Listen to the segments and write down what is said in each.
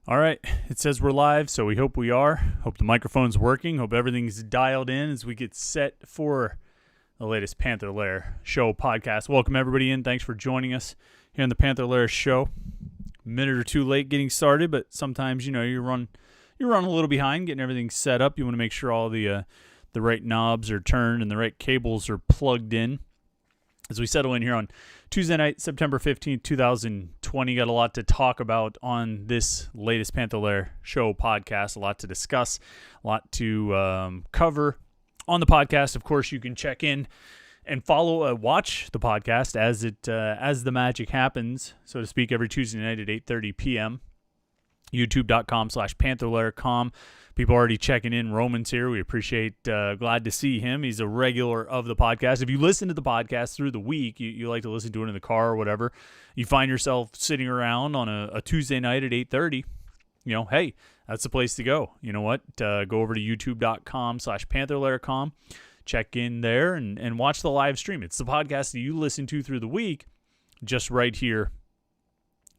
All right, it says we're live, so we hope we are. Hope the microphone's working. Hope everything's dialed in as we get set for the latest Panther-Lair Show podcast. Welcome everybody in. Thanks for joining us here on the Panther-Lair Show. A minute or two late getting started, but sometimes you run a little behind getting everything set up. You want to make sure all the right knobs are turned and the right cables are plugged in. As we settle in here on Tuesday night, September 15th, 2020, got a lot to talk about on this latest Panther-Lair Show podcast, a lot to discuss, a lot to cover on the podcast. Of course, you can check in and watch the podcast as the magic happens, so to speak, every Tuesday night at 8:30 p.m. YouTube.com/Panther-Lair.com. People already checking in. Roman's here. We appreciate, glad to see him. He's a regular of the podcast. If you listen to the podcast through the week, you like to listen to it in the car or whatever, you find yourself sitting around on a Tuesday night at 8:30, hey, that's the place to go. You know what? Go over to YouTube.com/Panther-Lair.com. Check in there and watch the live stream. It's the podcast that you listen to through the week, just right here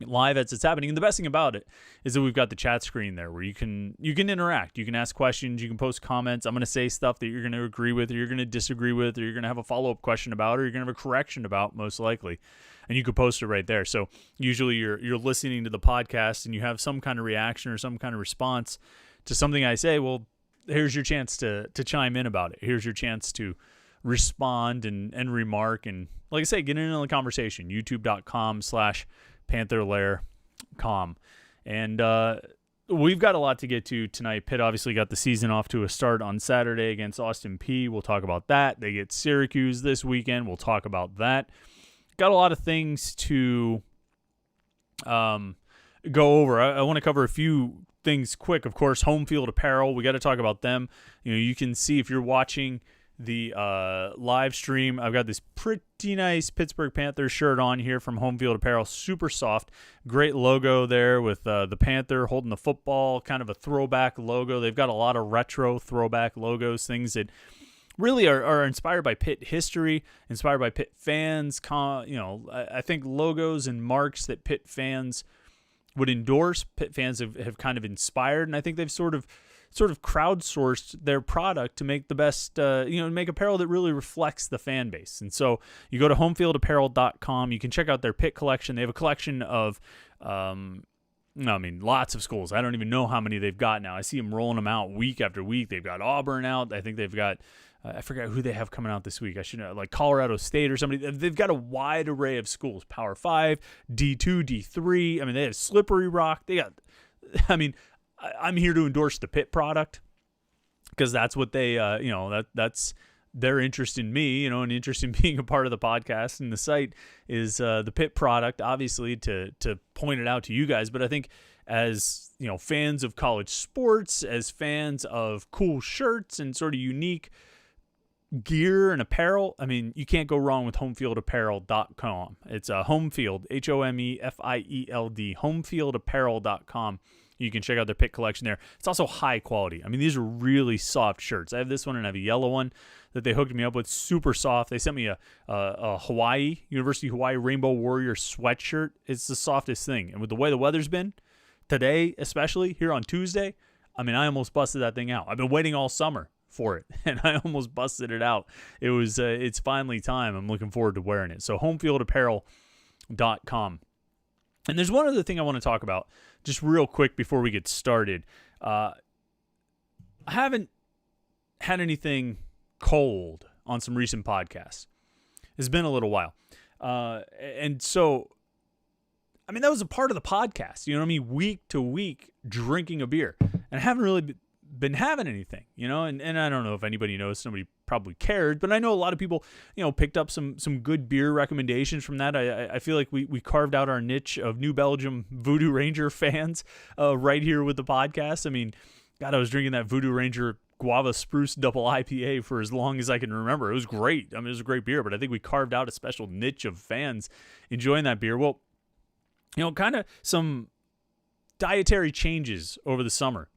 live as it's happening. And the best thing about it is that we've got the chat screen there where you can interact, you can ask questions, you can post comments. I'm going to say stuff that you're going to agree with, or you're going to disagree with, or you're going to have a follow-up question about, or you're going to have a correction about, most likely, and you could post it right there. So usually you're listening to the podcast and you have some kind of reaction or some kind of response to something I say. Well, here's your chance to chime in about it. Here's your chance to respond and remark, and like I say, get in on the conversation. YouTube.com/Panther-Lair.com. And we've got a lot to get to tonight. Pitt obviously got the season off to a start on Saturday against Austin Peay. We'll talk about that. They get Syracuse this weekend. We'll talk about that. Got a lot of things to go over. I want to cover a few things quick. Of course, Home Field Apparel. We got to talk about them. You can see if you're watching the live stream, I've got this pretty nice Pittsburgh Panthers shirt on here from Home Field Apparel. Super soft. Great logo there with the Panther holding the football, kind of a throwback logo. They've got a lot of retro throwback logos, things that really are inspired by Pitt history, inspired by Pitt fans. I think logos and marks that Pitt fans would endorse, Pitt fans have kind of inspired, and I think they've sort of crowdsourced their product to make the best, make apparel that really reflects the fan base. And so you go to homefieldapparel.com. You can check out their Pitt collection. They have a collection of, lots of schools. I don't even know how many they've got now. I see them rolling them out week after week. They've got Auburn out. I think they've got, I forgot who they have coming out this week. I should know, like Colorado State or somebody. They've got a wide array of schools, Power 5, D2, D3. They have Slippery Rock. I'm here to endorse the Pitt product because that's what they, that's their interest in me, and interest in being a part of the podcast and the site is the Pitt product, obviously, to point it out to you guys. But I think as, fans of college sports, as fans of cool shirts and sort of unique gear and apparel, you can't go wrong with homefieldapparel.com. It's Homefield, HOMEFIELD, homefieldapparel.com. You can check out their Pitt collection there. It's also high quality. These are really soft shirts. I have this one and I have a yellow one that they hooked me up with. Super soft. They sent me a University of Hawaii Rainbow Warrior sweatshirt. It's the softest thing. And with the way the weather's been, today especially, here on Tuesday, I almost busted that thing out. I've been waiting all summer for it, and I almost busted it out. It's finally time. I'm looking forward to wearing it. So homefieldapparel.com. And there's one other thing I want to talk about just real quick before we get started. I haven't had anything cold on some recent podcasts. It's been a little while. And so, that was a part of the podcast, week to week drinking a beer. And I haven't really been having anything, and I don't know if anybody knows. Somebody probably cared, but I know a lot of people, picked up some good beer recommendations from that. I feel like we carved out our niche of New Belgium Voodoo Ranger fans right here with the podcast. God, I was drinking that Voodoo Ranger Guava Spruce Double IPA for as long as I can remember. It was great. It was a great beer, but I think we carved out a special niche of fans enjoying that beer. Well, kind of some dietary changes over the summer.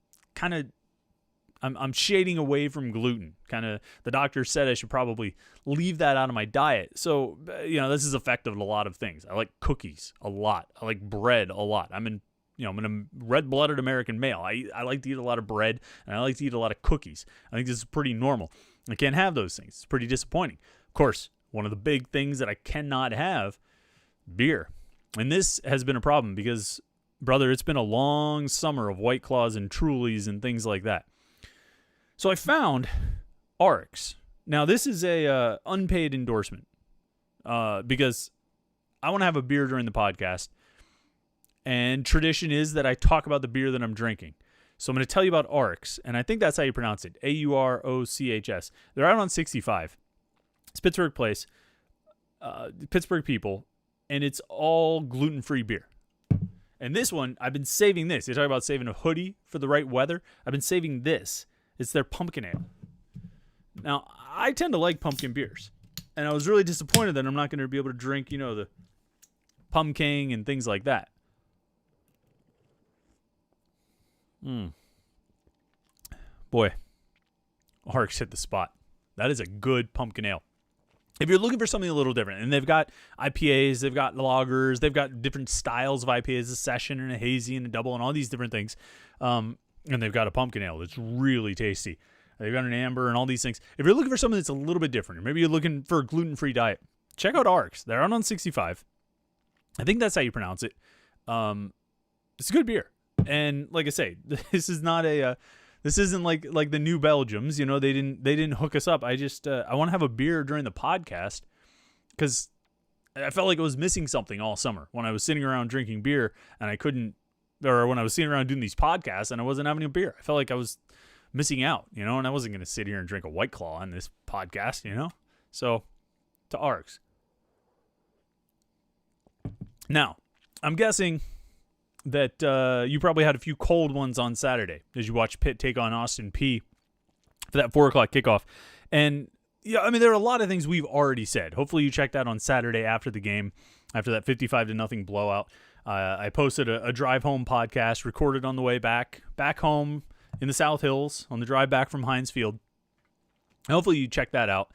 I'm shading away from gluten. The doctor said I should probably leave that out of my diet. So, this is effective in a lot of things. I like cookies a lot. I like bread a lot. I'm in I'm a red-blooded American male. I like to eat a lot of bread, and I like to eat a lot of cookies. I think this is pretty normal. I can't have those things. It's pretty disappointing. Of course, one of the big things that I cannot have, beer. And this has been a problem because, brother, it's been a long summer of White Claws and Trulies and things like that. So I found Arcs. Now, this is a unpaid endorsement because I want to have a beer during the podcast. And tradition is that I talk about the beer that I'm drinking. So I'm going to tell you about Arcs, and I think that's how you pronounce it, Aurochs. They're out on 65. It's Pittsburgh place, Pittsburgh people, and it's all gluten-free beer. And this one, I've been saving this. They talk about saving a hoodie for the right weather. I've been saving this. It's their pumpkin ale. Now, I tend to like pumpkin beers, and I was really disappointed that I'm not going to be able to drink, the pumpkin and things like that. Boy, Arcs hit the spot. That is a good pumpkin ale. If you're looking for something a little different, and they've got IPAs, they've got lagers, they've got different styles of IPAs, a session and a hazy and a double and all these different things, and they've got a pumpkin ale that's really tasty. They've got an amber and all these things. If you're looking for something that's a little bit different, or maybe you're looking for a gluten-free diet, check out Arcs. They're out on 65. I think that's how you pronounce it. It's a good beer. And like I say, this is not this isn't like the New Belgiums, they didn't hook us up. I just I want to have a beer during the podcast because I felt like I was missing something all summer when I was sitting around drinking beer and I couldn't, or when I was sitting around doing these podcasts and I wasn't having a beer. I felt like I was missing out, and I wasn't going to sit here and drink a White Claw on this podcast, So to Arcs. Now, I'm guessing that you probably had a few cold ones on Saturday as you watched Pitt take on Austin Peay for that 4 o'clock kickoff. And, there are a lot of things we've already said. Hopefully you checked out on Saturday after the game, after that 55-0 blowout. I posted a drive home podcast recorded on the way back home in the South Hills on the drive back from Heinz Field. Hopefully you checked that out.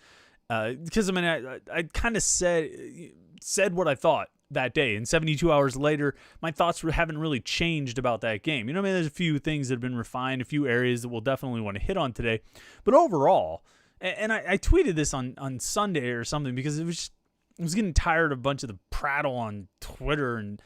Because, I kind of said what I thought that day, and 72 hours later, my thoughts haven't really changed about that game. There's a few things that have been refined, a few areas that we'll definitely want to hit on today. But overall, and I tweeted this on Sunday or something because I was getting tired of a bunch of the prattle on Twitter and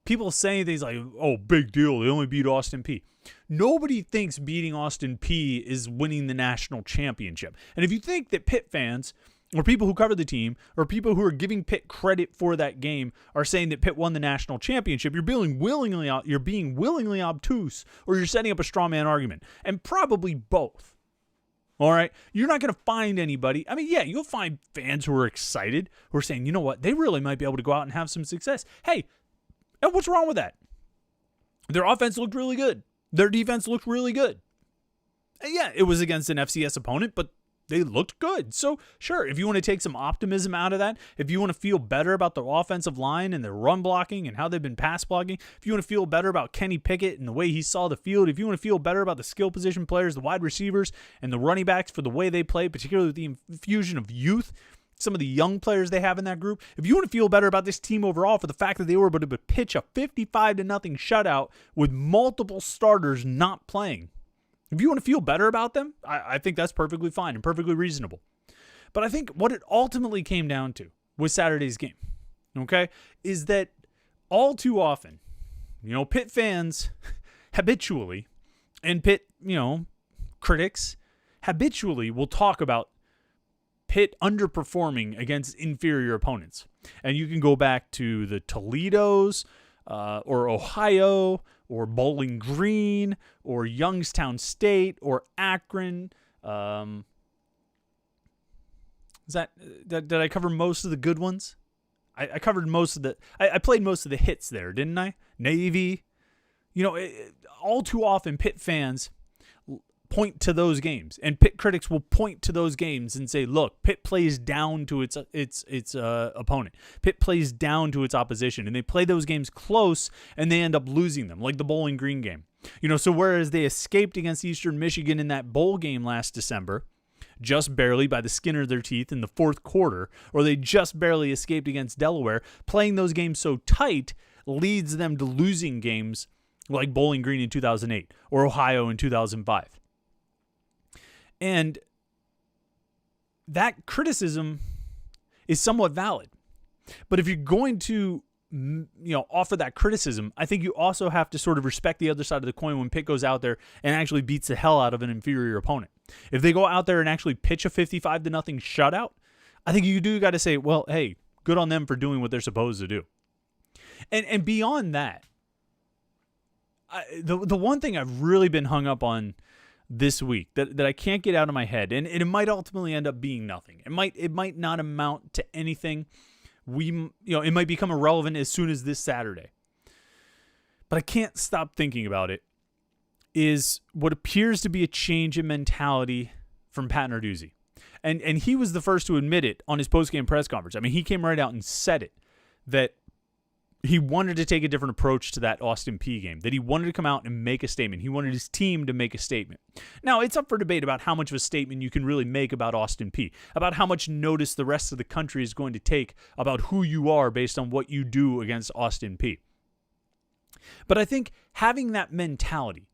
people saying things like, oh, big deal, they only beat Austin Peay. Nobody thinks beating Austin Peay is winning the national championship. And if you think that Pitt fans or people who cover the team, or people who are giving Pitt credit for that game, are saying that Pitt won the national championship, you're being willingly obtuse, or you're setting up a straw man argument, and probably both. All right, you're not going to find anybody. You'll find fans who are excited, who are saying, you know what, they really might be able to go out and have some success. Hey, and what's wrong with that? Their offense looked really good. Their defense looked really good. And yeah, it was against an FCS opponent, but they looked good. So, sure, if you want to take some optimism out of that, if you want to feel better about the offensive line and their run blocking and how they've been pass blocking, if you want to feel better about Kenny Pickett and the way he saw the field, if you want to feel better about the skill position players, the wide receivers, and the running backs for the way they play, particularly with the infusion of youth, some of the young players they have in that group, if you want to feel better about this team overall for the fact that they were able to pitch a 55-0 shutout with multiple starters not playing, if you want to feel better about them, I think that's perfectly fine and perfectly reasonable. But I think what it ultimately came down to with Saturday's game, okay, is that all too often, Pitt fans habitually, and Pitt, critics habitually will talk about Pitt underperforming against inferior opponents. And you can go back to the Toledos or Ohio or Bowling Green, or Youngstown State, or Akron. Did I cover most of the good ones? I covered most of the. I played most of the hits there, didn't I? Navy. All too often, Pitt fans point to those games, and Pitt critics will point to those games and say, "Look, Pitt plays down to its opponent. Pitt plays down to its opposition, and they play those games close, and they end up losing them, like the Bowling Green game. So whereas they escaped against Eastern Michigan in that bowl game last December, just barely by the skin of their teeth in the fourth quarter, or they just barely escaped against Delaware, playing those games so tight leads them to losing games like Bowling Green in 2008 or Ohio in 2005. And that criticism is somewhat valid. But if you're going to offer that criticism, I think you also have to sort of respect the other side of the coin when Pitt goes out there and actually beats the hell out of an inferior opponent. If they go out there and actually pitch a 55-0 shutout, I think you do got to say, well, hey, good on them for doing what they're supposed to do. And beyond that, the one thing I've really been hung up on this week that I can't get out of my head, and it might ultimately end up being nothing. It might not amount to anything. It might become irrelevant as soon as this Saturday. But I can't stop thinking about it, is what appears to be a change in mentality from Pat Narduzzi. And he was the first to admit it on his postgame press conference. I mean, he came right out and said it, that he wanted to take a different approach to that Austin Peay game, that he wanted to come out and make a statement. He wanted his team to make a statement. Now, it's up for debate about how much of a statement you can really make about Austin Peay, about how much notice the rest of the country is going to take about who you are based on what you do against Austin Peay. But I think having that mentality,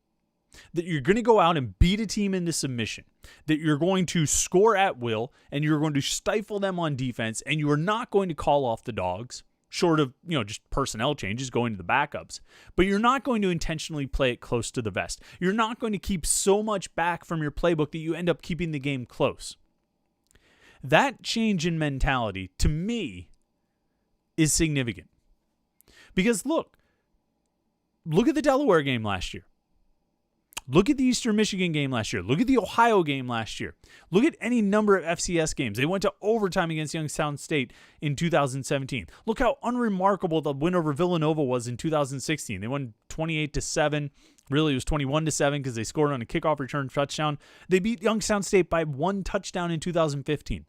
that you're going to go out and beat a team into submission, that you're going to score at will, and you're going to stifle them on defense, and you are not going to call off the dogs, short of, just personnel changes going to the backups. But you're not going to intentionally play it close to the vest. You're not going to keep so much back from your playbook that you end up keeping the game close. That change in mentality, to me, is significant. Because look at the Delaware game last year. Look at the Eastern Michigan game last year. Look at the Ohio game last year. Look at any number of FCS games. They went to overtime against Youngstown State in 2017. Look how unremarkable the win over Villanova was in 2016. They won 28-7. Really, it was 21-7 because they scored on a kickoff return touchdown. They beat Youngstown State by 1 touchdown in 2015.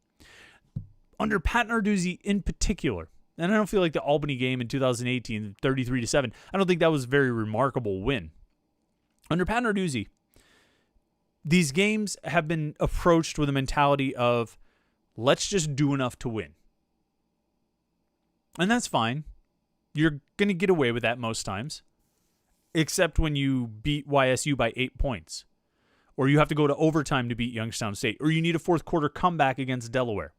Under Pat Narduzzi in particular, and I don't feel like the Albany game in 2018, 33-7, I don't think that was a very remarkable win. Under Pat Narduzzi, these games have been approached with a mentality of, let's just do enough to win. And that's fine. You're going to get away with that most times, except when you beat YSU by 8 points, or you have to go to overtime to beat Youngstown State, or you need a fourth quarter comeback against Delaware.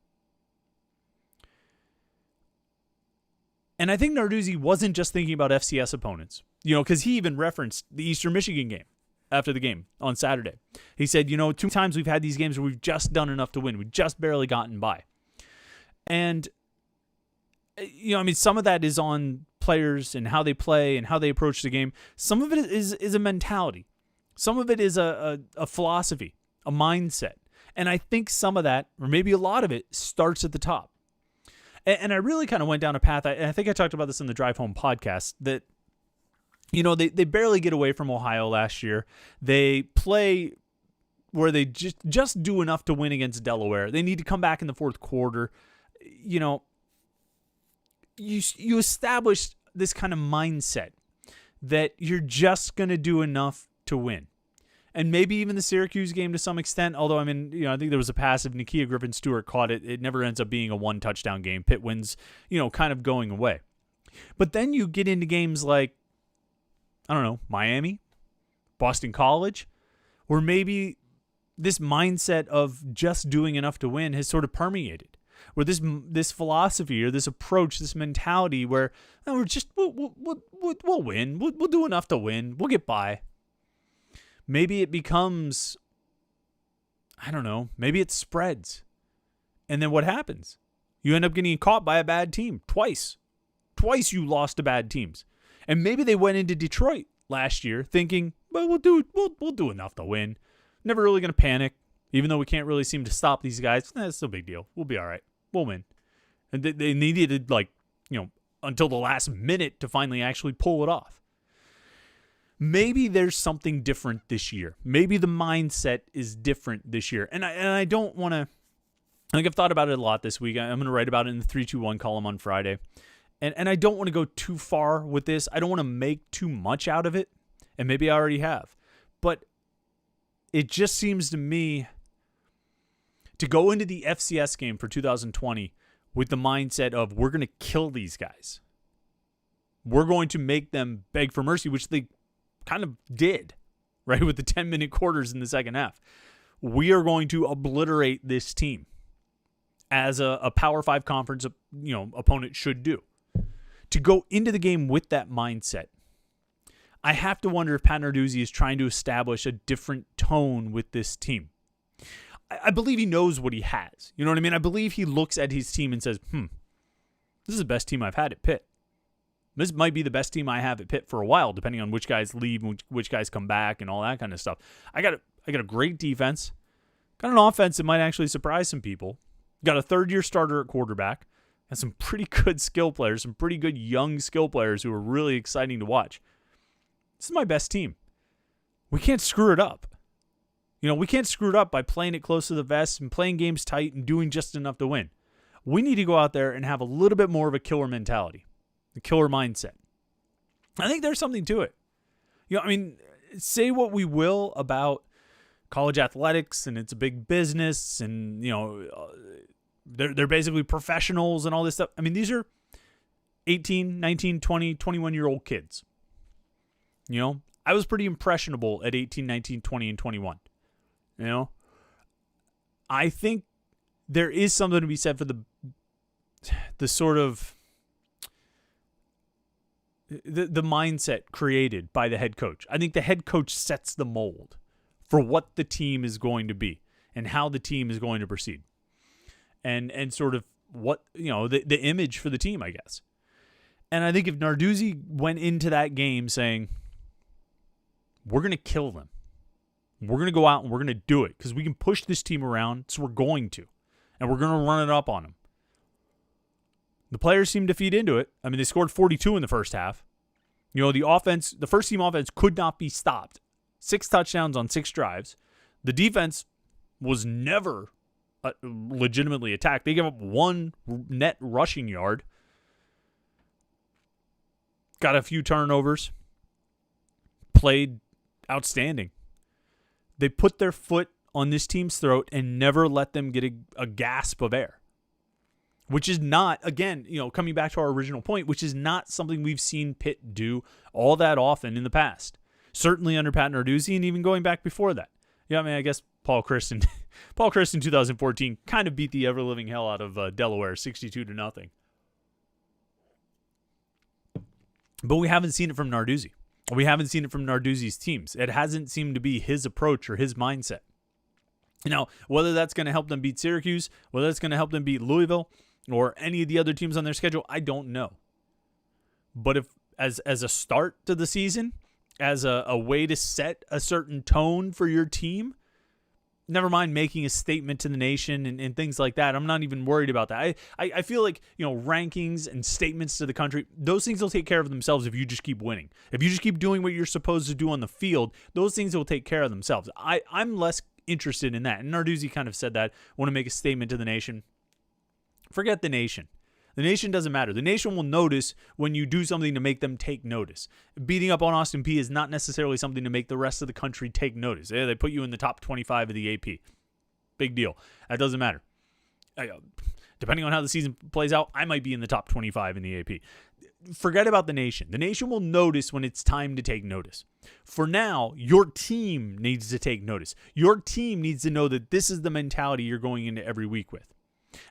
And I think Narduzzi wasn't just thinking about FCS opponents, because he even referenced the Eastern Michigan game after the game on Saturday. He said, 2 times we've had these games where we've just done enough to win. We've just barely gotten by. And, some of that is on players and how they play and how they approach the game. Some of it is a mentality. Some of it is a philosophy, a mindset. And I think some of that, or maybe a lot of it, starts at the top. And I really kind of went down a path, I think I talked about this in the Drive Home podcast, that, they barely get away from Ohio last year. They play where they just do enough to win against Delaware. They need to come back in the fourth quarter. You establish this kind of mindset that you're just going to do enough to win. And maybe even the Syracuse game to some extent, although, I think there was a pass if Nakia Griffin-Stewart caught it. It never ends up being a 1-touchdown game. Pitt wins, kind of going away. But then you get into games like, Miami, Boston College, where maybe this mindset of just doing enough to win has sort of permeated. Where this philosophy or this approach, this mentality where we'll win. We'll do enough to win. We'll get by. Maybe it becomes, maybe it spreads. And then what happens? You end up getting caught by a bad team twice. Twice you lost to bad teams. And maybe they went into Detroit last year thinking, well, we'll do enough to win. Never really going to panic, even though we can't really seem to stop these guys. It's no big deal. We'll be all right. We'll win. And they needed, until the last minute to finally actually pull it off. Maybe there's something different this year. Maybe the mindset is different this year. And I don't want to, I've thought about it a lot this week. I'm going to write about it in the 321 column on Friday. And I don't want to go too far with this. I don't want to make too much out of it. And maybe I already have. But it just seems to me to go into the FCS game for 2020 with the mindset of we're going to kill these guys. We're going to make them beg for mercy, which they kind of did, right, with the 10-minute quarters in the second half. We are going to obliterate this team as a Power 5 conference, opponent should do. To go into the game with that mindset, I have to wonder if Pat Narduzzi is trying to establish a different tone with this team. I believe he knows what he has. You know what I mean? I believe he looks at his team and says, this is the best team I've had at Pitt. This might be the best team I have at Pitt for a while, depending on which guys leave and which guys come back and all that kind of stuff. I got a great defense. Got an offense that might actually surprise some people. Got a third-year starter at quarterback. And some pretty good skill players, some pretty good young skill players who are really exciting to watch. This is my best team. We can't screw it up. We can't screw it up by playing it close to the vest and playing games tight and doing just enough to win. We need to go out there and have a little bit more of a killer mentality, a killer mindset. I think there's something to it. Say what we will about college athletics and it's a big business and, they're basically professionals and all this stuff. These are 18, 19, 20, 21-year-old kids. I was pretty impressionable at 18, 19, 20, and 21. I think there is something to be said for the sort of the mindset created by the head coach. I think the head coach sets the mold for what the team is going to be and how the team is going to proceed. And sort of what, the image for the team, I guess. And I think if Narduzzi went into that game saying, we're going to kill them. We're going to go out and we're going to do it because we can push this team around, so we're going to. And we're going to run it up on them. The players seemed to feed into it. They scored 42 in the first half. The first team offense could not be stopped. 6 touchdowns on 6 drives. The defense was never legitimately attacked. They gave up 1 net rushing yard. Got a few turnovers. Played outstanding. They put their foot on this team's throat and never let them get a gasp of air. Which is not, again, coming back to our original point, which is not something we've seen Pitt do all that often in the past. Certainly under Pat Narduzzi and even going back before that. I guess Paul Christ in 2014 kind of beat the ever-living hell out of Delaware 62-0. But we haven't seen it from Narduzzi. We haven't seen it from Narduzzi's teams. It hasn't seemed to be his approach or his mindset. Now, whether that's going to help them beat Syracuse, whether that's going to help them beat Louisville, or any of the other teams on their schedule, I don't know. But if as a start to the season, as a way to set a certain tone for your team, never mind making a statement to the nation and things like that. I'm not even worried about that. I feel like, rankings and statements to the country, those things will take care of themselves if you just keep winning. If you just keep doing what you're supposed to do on the field, those things will take care of themselves. I'm less interested in that. And Narduzzi kind of said that. Want to make a statement to the nation. Forget the nation. The nation doesn't matter. The nation will notice when you do something to make them take notice. Beating up on Austin Peay is not necessarily something to make the rest of the country take notice. They put you in the top 25 of the AP. Big deal. That doesn't matter. Depending on how the season plays out, I might be in the top 25 in the AP. Forget about the nation. The nation will notice when it's time to take notice. For now, your team needs to take notice. Your team needs to know that this is the mentality you're going into every week with.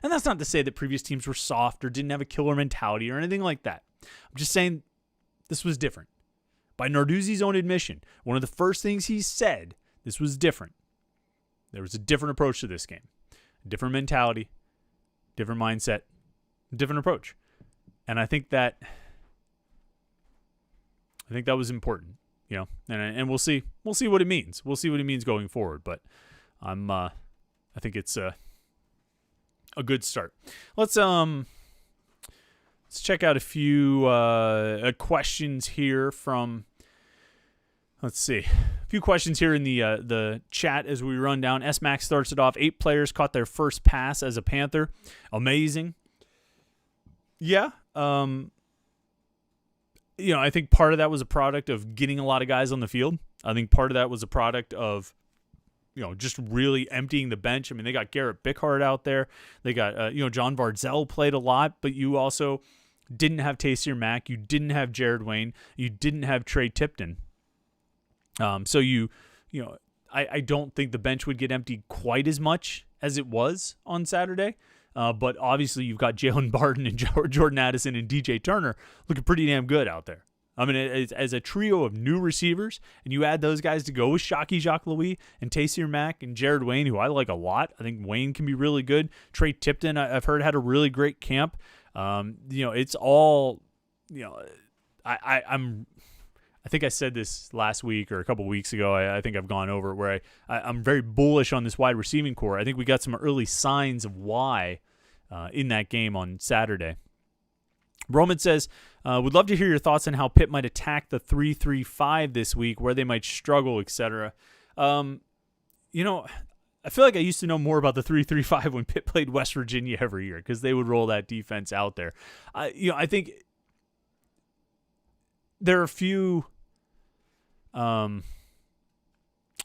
And that's not to say that previous teams were soft or didn't have a killer mentality or anything like that. I'm just saying this was different. By Narduzzi's own admission, one of the first things he said, this was different. There was a different approach to this game. A different mentality, different mindset, different approach. And I think that was important, and we'll see what it means. We'll see what it means going forward. But I think it's a good start. Let's check out a few questions here from. Let's see, a few questions here in the chat as we run down. S Max starts it off. 8 players caught their first pass as a Panther. Amazing. Yeah. I think part of that was a product of getting a lot of guys on the field. I think part of that was a product of, just really emptying the bench. They got Garrett Bickhart out there. They got, John Varzel played a lot, but you also didn't have Taysier Mack, you didn't have Jared Wayne, you didn't have Trey Tipton. So I don't think the bench would get emptied quite as much as it was on Saturday. But obviously you've got Jalen Barton and Jordan Addison and DJ Turner looking pretty damn good out there. I mean, as a trio of new receivers, and you add those guys to go with Shockey Jacques-Louis and Taysier Mack and Jared Wayne, who I like a lot. I think Wayne can be really good. Trey Tipton, I've heard, had a really great camp. It's all, I think I said this last week or a couple weeks ago. I think I've gone over it where I'm very bullish on this wide receiving core. I think we got some early signs of why in that game on Saturday. Roman says, would love to hear your thoughts on how Pitt might attack the 3-3-5 this week, where they might struggle, etc. I feel like I used to know more about the 3-3-5 when Pitt played West Virginia every year because they would roll that defense out there. I think there are a few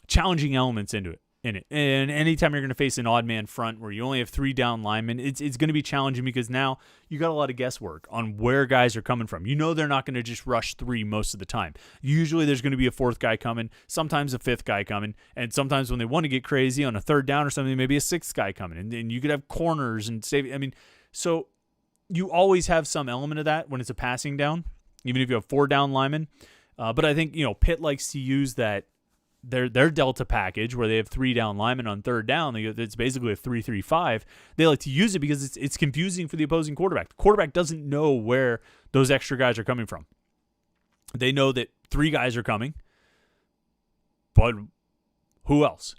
challenging elements in it. And anytime you're going to face an odd man front where you only have 3 down linemen, it's going to be challenging because now you got a lot of guesswork on where guys are coming from. They're not going to just rush 3 most of the time. Usually there's going to be a 4th guy coming, sometimes a 5th guy coming, and sometimes when they want to get crazy on a 3rd down or something, maybe a 6th guy coming. And you could have corners and save. So you always have some element of that when it's a passing down, even if you have 4 down linemen. But I think, Pitt likes to use that their Delta package where they have 3 down linemen on 3rd down. It's basically a 3-3-5. They like to use it because it's confusing for the opposing quarterback. The quarterback doesn't know where those extra guys are coming from. They know that 3 guys are coming, but who else?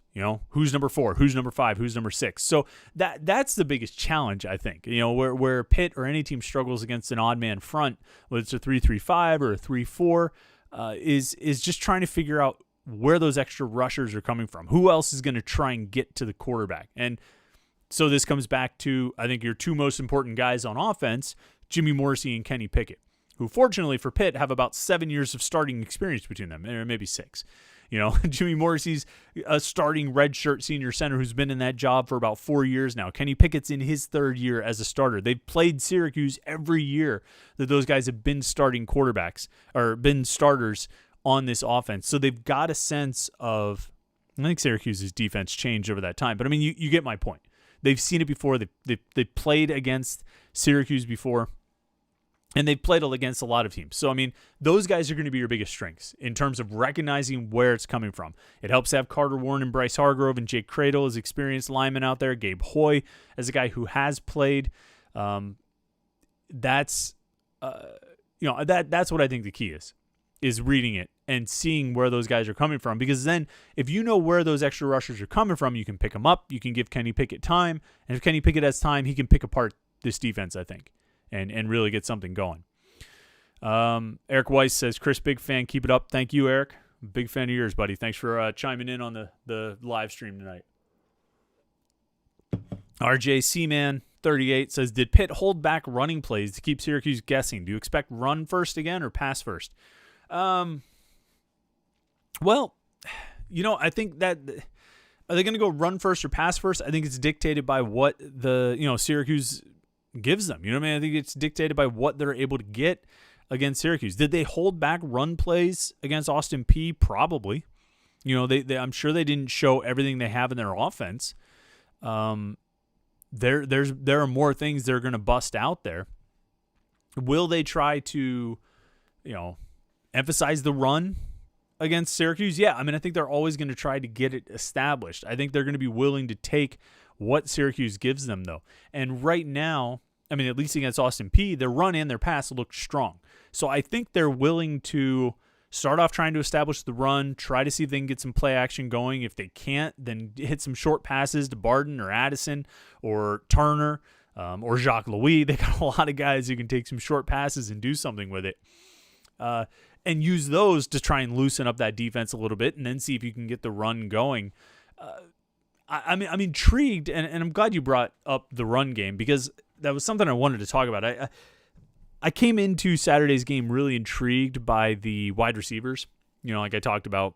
Who's number 4? Who's number 5? Who's number 6? So that's the biggest challenge, I think. Where Pitt or any team struggles against an odd man front, whether it's a 3-3-5 or a 3-4, is just trying to figure out where those extra rushers are coming from. Who else is going to try and get to the quarterback? And so this comes back to, I think, your 2 most important guys on offense, Jimmy Morrissey and Kenny Pickett, who fortunately for Pitt have about 7 years of starting experience between them, or maybe 6. Jimmy Morrissey's a starting redshirt senior center who's been in that job for about 4 years now. Kenny Pickett's in his 3rd year as a starter. They've played Syracuse every year that those guys have been starting quarterbacks or been starters on this offense. So they've got a sense of, I think Syracuse's defense changed over that time, but you get my point. They've seen it before. They've played against Syracuse before, and they've played against a lot of teams. So, those guys are going to be your biggest strengths in terms of recognizing where it's coming from. It helps to have Carter Warren and Bryce Hargrove and Jake Cradle as experienced linemen out there. Gabe Hoy as a guy who has played. That's what I think the key is reading it and seeing where those guys are coming from. Because then if you know where those extra rushers are coming from, you can pick them up. You can give Kenny Pickett time. And if Kenny Pickett has time, he can pick apart this defense, I think, and really get something going. Eric Weiss says, Chris, big fan. Keep it up. Thank you, Eric. Big fan of yours, buddy. Thanks for chiming in on the live stream tonight. RJ Seaman 38 says, did Pitt hold back running plays to keep Syracuse guessing? Do you expect run first again or pass first? Well, I think that are they going to go run first or pass first? I think it's dictated by what the, Syracuse gives them. I think it's dictated by what they're able to get against Syracuse. Did they hold back run plays against Austin Peay? Probably. I'm sure they didn't show everything they have in their offense. There are more things they're going to bust out there. Will they try to, emphasize the run against Syracuse? Yeah, I think they're always going to try to get it established. I think they're going to be willing to take what Syracuse gives them, though. And right now, at least against Austin Peay, their run and their pass look strong. So I think they're willing to start off trying to establish the run, try to see if they can get some play action going. If they can't, then hit some short passes to Barden or Addison or Turner or Jacques-Louis. They got a lot of guys who can take some short passes and do something with it. And use those to try and loosen up that defense a little bit and then see if you can get the run going. I'm intrigued, and I'm glad you brought up the run game because that was something I wanted to talk about. I came into Saturday's game really intrigued by the wide receivers. Like I talked about,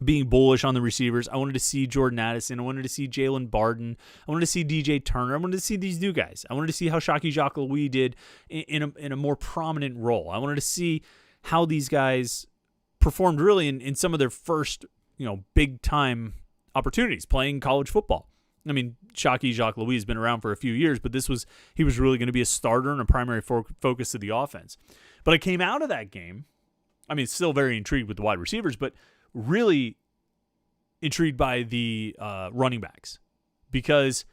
being bullish on the receivers. I wanted to see Jordan Addison. I wanted to see Jalen Barden. I wanted to see DJ Turner. I wanted to see these new guys. I wanted to see how Shockey Jacques-Louis did in a more prominent role. I wanted to see how these guys performed really in some of their first, big time opportunities playing college football. I mean, Shockey Jacques-Louis has been around for a few years, but he was really going to be a starter and a primary focus of the offense. But I came out of that game, still very intrigued with the wide receivers, but really intrigued by the running backs, because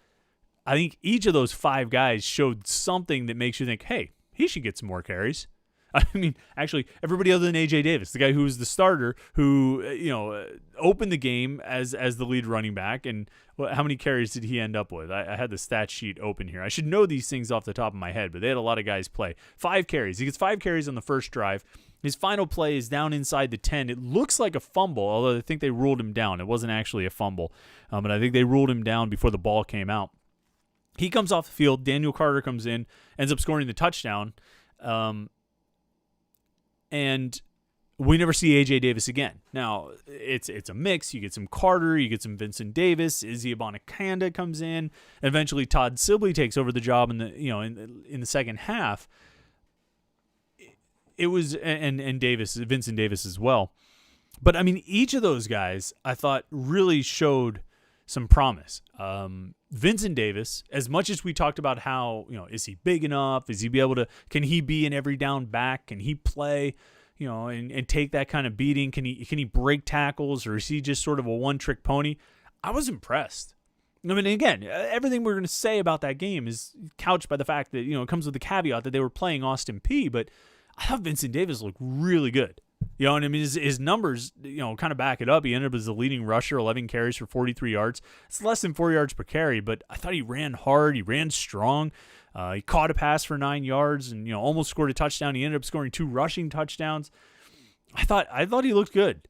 I think each of those 5 guys showed something that makes you think, hey, he should get some more carries. Actually, everybody other than A.J. Davis, the guy who was the starter, who opened the game as the lead running back, and how many carries did he end up with? I had the stat sheet open here. I should know these things off the top of my head, but they had a lot of guys play. 5 carries. He gets 5 carries on the first drive. His final play is down inside the 10. It looks like a fumble, although I think they ruled him down. It wasn't actually a fumble, but I think they ruled him down before the ball came out. He comes off the field. Daniel Carter comes in, ends up scoring the touchdown. And we never see A.J. Davis again. Now, it's a mix. You get some Carter, you get some Vincent Davis, Izzy Abanikanda comes in, and eventually Todd Sibley takes over the job in the second half. It was and Vincent Davis as well. But each of those guys I thought really showed some promise. Vincent Davis, as much as we talked about how, is he big enough? Can he be an every down back? Can he play, and take that kind of beating? Can he break tackles, or is he just sort of a one-trick pony? I was impressed. Again, everything we're going to say about that game is couched by the fact that, it comes with the caveat that they were playing Austin Peay, but I thought Vincent Davis looked really good. His numbers, kind of back it up. He ended up as the leading rusher, 11 carries for 43 yards. It's less than 4 yards per carry, but I thought he ran hard. He ran strong. He caught a pass for 9 yards and, almost scored a touchdown. He ended up scoring 2 rushing touchdowns. I thought he looked good.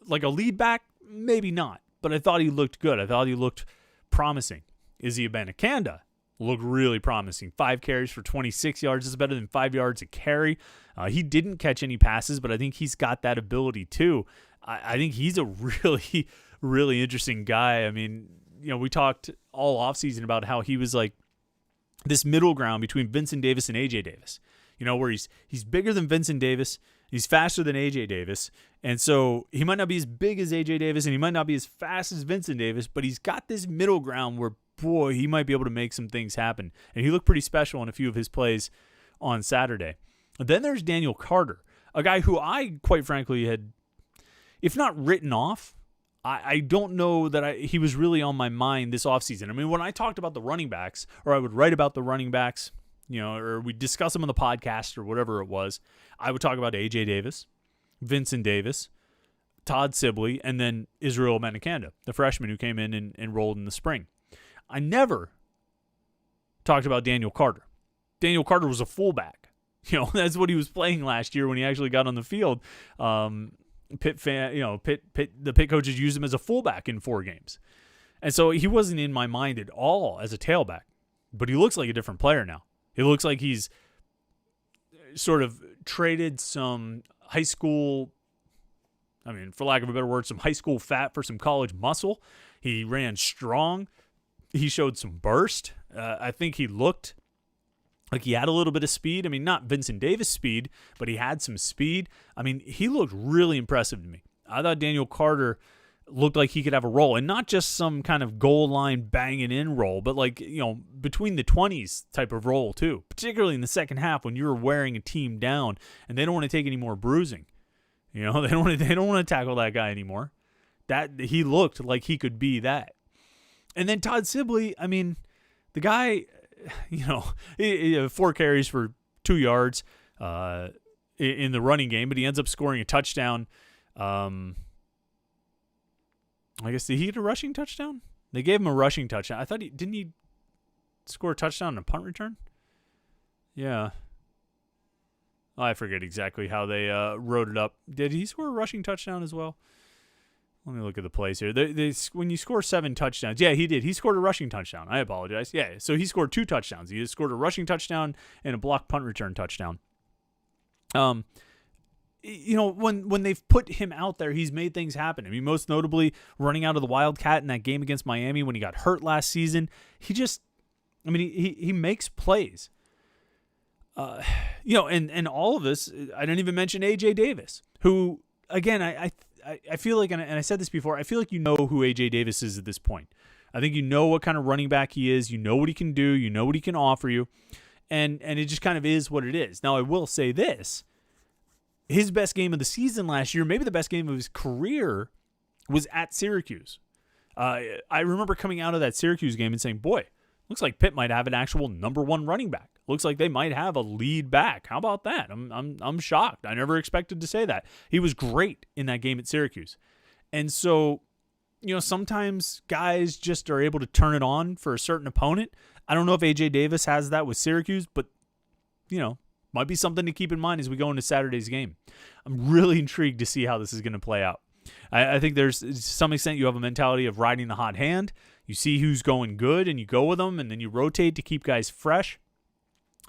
Like a lead back, maybe not, but I thought he looked good. I thought he looked promising. Izzy Abanikanda looked really promising. 5 carries for 26 yards. This is better than 5 yards a carry. He didn't catch any passes, but I think he's got that ability too. I think he's a really, really interesting guy. We talked all offseason about how he was like this middle ground between Vincent Davis and A.J. Davis, where he's bigger than Vincent Davis. He's faster than A.J. Davis. And so he might not be as big as A.J. Davis, and he might not be as fast as Vincent Davis, but he's got this middle ground where, boy, he might be able to make some things happen. And he looked pretty special in a few of his plays on Saturday. Then there's Daniel Carter, a guy who I, quite frankly, had, if not written off, I don't know that he was really on my mind this offseason. When I talked about the running backs, or I would write about the running backs, or we'd discuss them on the podcast or whatever it was, I would talk about A.J. Davis, Vincent Davis, Todd Sibley, and then Israel Abanikanda, the freshman who came in and enrolled in the spring. I never talked about Daniel Carter. Daniel Carter was a fullback. That's what he was playing last year when he actually got on the field. Pitt the Pitt coaches used him as a fullback in 4 games. And so he wasn't in my mind at all as a tailback. But he looks like a different player now. It looks like he's sort of traded some high school, for lack of a better word, some high school fat for some college muscle. He ran strong. He showed some burst. I think he looked like he had a little bit of speed. Not Vincent Davis speed, but he had some speed. He looked really impressive to me. I thought Daniel Carter looked like he could have a role, and not just some kind of goal line banging in role, but between the 20s type of role too, particularly in the second half when you're wearing a team down and they don't want to take any more bruising. They don't want to tackle that guy anymore. That he looked like he could be that. And then Todd Sibley, the guy, 4 carries for 2 yards in the running game, but he ends up scoring a touchdown. I guess, did he get a rushing touchdown? They gave him a rushing touchdown. I thought didn't he score a touchdown on a punt return? Yeah. I forget exactly how they wrote it up. Did he score a rushing touchdown as well? Let me look at the plays here. When you score 7 touchdowns, yeah, he did. He scored a rushing touchdown. I apologize. Yeah, so he scored 2 touchdowns. He scored a rushing touchdown and a blocked punt return touchdown. when they've put him out there, he's made things happen. I mean, most notably running out of the Wildcat in that game against Miami when he got hurt last season. He makes plays. And all of this, I didn't even mention A.J. Davis, who, again, I feel like, and I said this before, I feel like you know who A.J. Davis is at this point. I think you know what kind of running back he is. You know what he can do. You know what he can offer you. And it just kind of is what it is. Now, I will say this. His best game of the season last year, maybe the best game of his career, was at Syracuse. I remember coming out of that Syracuse game and saying, boy, looks like Pitt might have an actual number one running back. Looks like they might have a lead back. How about that? I'm shocked. I never expected to say that. He was great in that game at Syracuse. And so, sometimes guys just are able to turn it on for a certain opponent. I don't know if A.J. Davis has that with Syracuse, but, might be something to keep in mind as we go into Saturday's game. I'm really intrigued to see how this is going to play out. I think there's, to some extent, you have a mentality of riding the hot hand. You see who's going good, and you go with them, and then you rotate to keep guys fresh.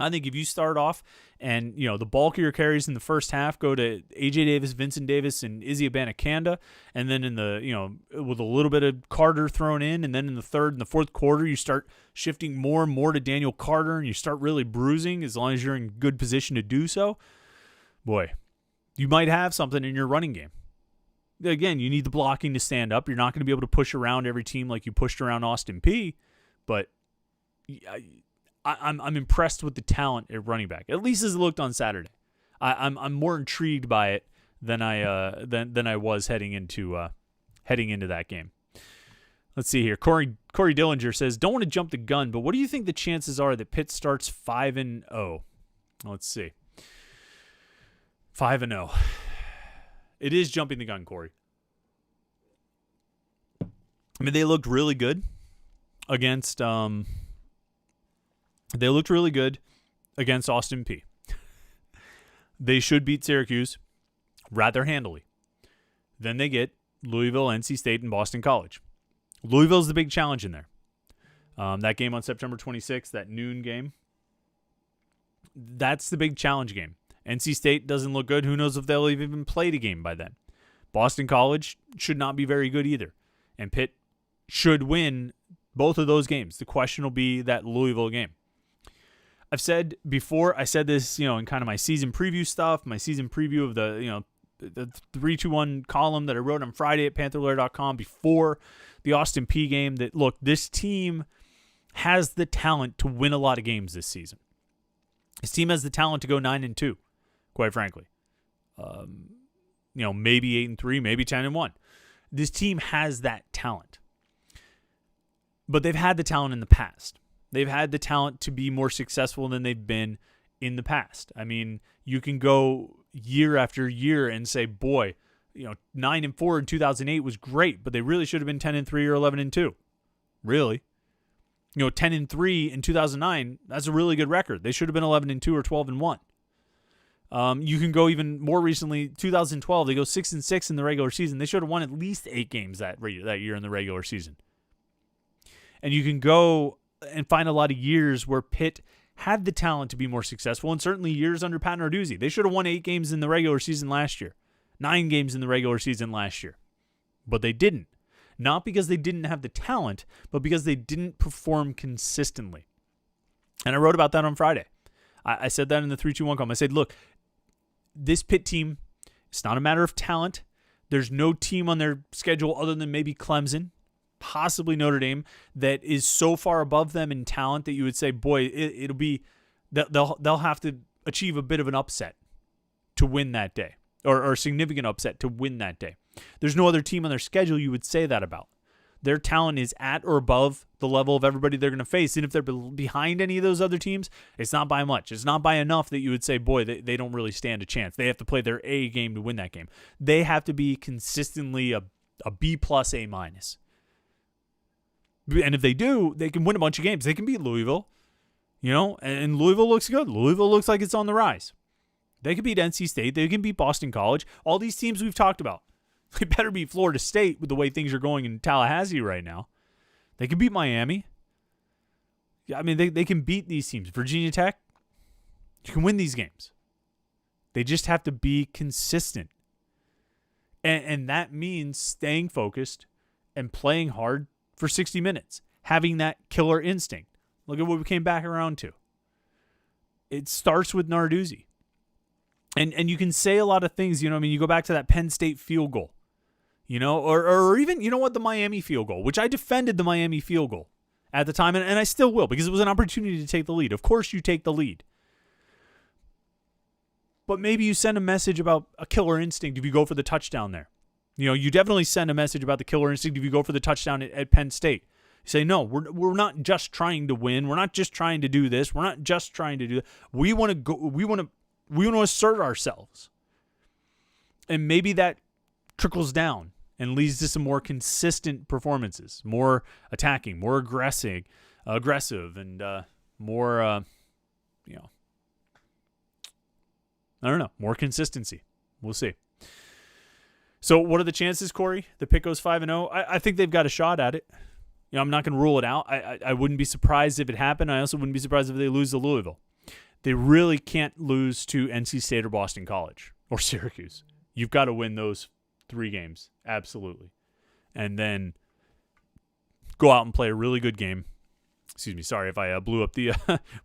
I think if you start off and, the bulk of your carries in the first half go to A.J. Davis, Vincent Davis, and Izzy Abanikanda, and then in the, with a little bit of Carter thrown in, and then in the third and the fourth quarter, you start shifting more and more to Daniel Carter, and you start really bruising as long as you're in good position to do so, boy, you might have something in your running game. Again, you need the blocking to stand up. You're not going to be able to push around every team like you pushed around Austin Peay, but I'm impressed with the talent at running back, at least as it looked on Saturday. I'm more intrigued by it than I was heading into that game. Let's see here. Corey Dillinger says, "Don't want to jump the gun, but what do you think the chances are that Pitt starts 5-0?" Let's see. 5-0. It is jumping the gun, Corey. I mean, they looked really good against Austin Peay. They should beat Syracuse rather handily. Then they get Louisville, NC State, and Boston College. Louisville's the big challenge in there. That game on September 26th, that noon game, that's the big challenge game. NC State doesn't look good. Who knows if they'll have even played a game by then. Boston College should not be very good either. And Pitt should win both of those games. The question will be that Louisville game. I've said before, I said this, in kind of my season preview stuff, my season preview of the 3-2-1 column that I wrote on Friday at Panther-Lair.com before the Austin Peay game, that, look, this team has the talent to win a lot of games this season. This team has the talent to go 9-2, quite frankly. Maybe 8-3, maybe 10-1. This team has that talent. But they've had the talent in the past. They've had the talent to be more successful than they've been in the past. I mean, you can go year after year and say, boy, 9-4 in 2008 was great, but they really should have been 10-3 or 11-2. Really. 10-3 in 2009, that's a really good record. They should have been 11-2 or 12-1. You can go even more recently, 2012, they go 6-6 in the regular season. They should have won at least 8 games that year in the regular season. And you can go and find a lot of years where Pitt had the talent to be more successful, and certainly years under Pat Narduzzi. They should have won 8 games in the regular season last year, 9 games in the regular season last year. But they didn't. Not because they didn't have the talent, but because they didn't perform consistently. And I wrote about that on Friday. I said that in the 3-2-1 column. I said, look, this Pitt team, it's not a matter of talent. There's no team on their schedule other than maybe Clemson, possibly Notre Dame, that is so far above them in talent that you would say, boy, it'll be, they'll have to achieve a bit of an upset to win that day, or a significant upset to win that day. There's no other team on their schedule you would say that about. Their talent is at or above the level of everybody they're going to face. And if they're behind any of those other teams, it's not by much. It's not by enough that you would say, boy, they don't really stand a chance. They have to play their A game to win that game. They have to be consistently a B+, A-. And if they do, they can win a bunch of games. They can beat Louisville, and Louisville looks good. Louisville looks like it's on the rise. They can beat NC State. They can beat Boston College. All these teams we've talked about. They better beat Florida State with the way things are going in Tallahassee right now. They can beat Miami. Yeah, I mean, they can beat these teams. Virginia Tech, you can win these games. They just have to be consistent. And that means staying focused and playing hard for 60 minutes, having that killer instinct. Look at what we came back around to. It starts with Narduzzi. And you can say a lot of things, you go back to that Penn State field goal, or even, the Miami field goal, which I defended the Miami field goal at the time, and I still will, because it was an opportunity to take the lead. Of course you take the lead. But maybe you send a message about a killer instinct if you go for the touchdown there. You definitely send a message about the killer instinct if you go for the touchdown at Penn State. You say, no, we're not just trying to win. We're not just trying to do this. We're not just trying to do that. We want to go. We want to assert ourselves. And maybe that trickles down and leads to some more consistent performances, more attacking, more aggressive, and more, I don't know, more consistency. We'll see. So what are the chances, Corey? The Pitt goes 5-0. I think they've got a shot at it. I'm not going to rule it out. I wouldn't be surprised if it happened. I also wouldn't be surprised if they lose to Louisville. They really can't lose to NC State or Boston College or Syracuse. You've got to win those 3 games, absolutely. And then go out and play a really good game. Excuse me, sorry if I blew up the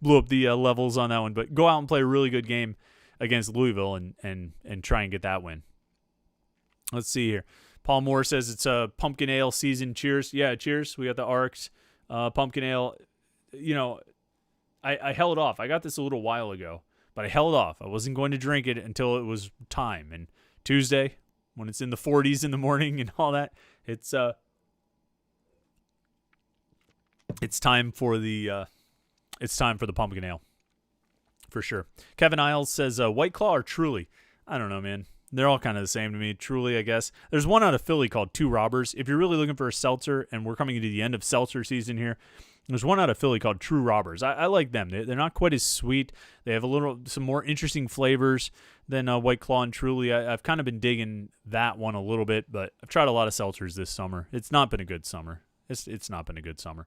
levels on that one, but go out and play a really good game against Louisville and try and get that win. Let's see here. Paul Moore says it's a pumpkin ale season. Cheers. Yeah, cheers. We got the Arcs pumpkin ale. I held off. I got this a little while ago, but I held off. I wasn't going to drink it until it was time. And Tuesday, when it's in the 40s in the morning and all that, it's time for the pumpkin ale. For sure. Kevin Isles says, White Claw or Truly? I don't know, man. They're all kind of the same to me. Truly, I guess. There's one out of Philly called Two Robbers. If you're really looking for a seltzer, and we're coming into the end of seltzer season here, there's one out of Philly called True Robbers. I like them. They're not quite as sweet. They have some more interesting flavors than White Claw and Truly. I've kind of been digging that one a little bit, but I've tried a lot of seltzers this summer. It's not been a good summer. It's not been a good summer.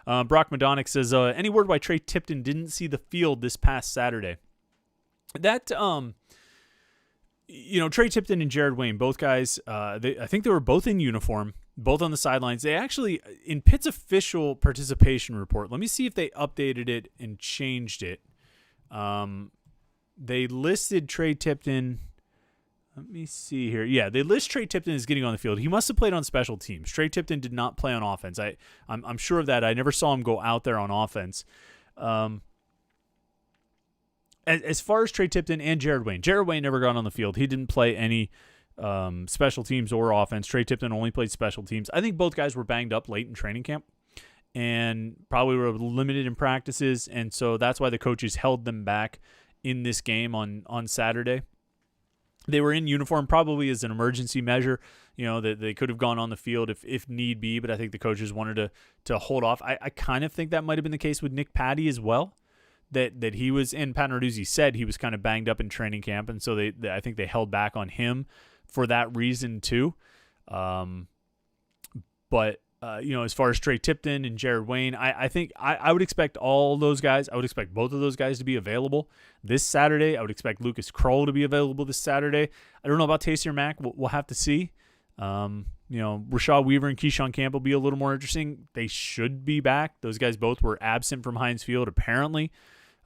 Brock Madonic says, any word why Trey Tipton didn't see the field this past Saturday? That, Trey Tipton and Jared Wayne, both guys, I think they were both in uniform, both on the sidelines. They actually, in Pitt's official participation report, let me see if they updated it and changed it. They listed Trey Tipton. Let me see here. Yeah, they list Trey Tipton as getting on the field. He must have played on special teams. Trey Tipton did not play on offense. I'm sure of that. I never saw him go out there on offense. As far as Trey Tipton and Jared Wayne never got on the field. He didn't play any special teams or offense. Trey Tipton only played special teams. I think both guys were banged up late in training camp and probably were limited in practices, and so that's why the coaches held them back in this game on Saturday. They were in uniform probably as an emergency measure, that they could have gone on the field if need be, but I think the coaches wanted to hold off. I kind of think that might have been the case with Nick Patty as well, that he was, and Pat Narduzzi said he was kind of banged up in training camp, and so I think they held back on him for that reason too. But as far as Trey Tipton and Jared Wayne, I think I would expect all those guys. I would expect both of those guys to be available this Saturday. I would expect Lucas Kroll to be available this Saturday. I don't know about Taysir Mack. We'll have to see. Rashad Weaver and Keyshawn Camp will be a little more interesting. They should be back. Those guys both were absent from Heinz Field, apparently,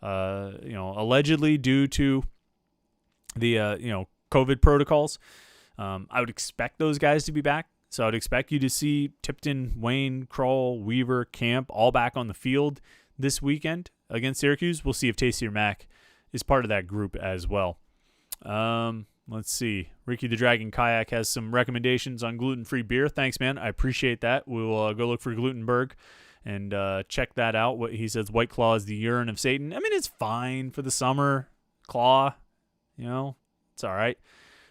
allegedly due to the, COVID protocols. I would expect those guys to be back. So I would expect you to see Tipton, Wayne, Kroll, Weaver, Camp all back on the field this weekend against Syracuse. We'll see if Taysir Mack is part of that group as well. Let's see. Ricky the Dragon Kayak has some recommendations on gluten-free beer. Thanks, man. I appreciate that. We'll go look for Glutenberg and check that out. What he says, White Claw is the urine of Satan. I mean, it's fine for the summer. Claw, it's all right.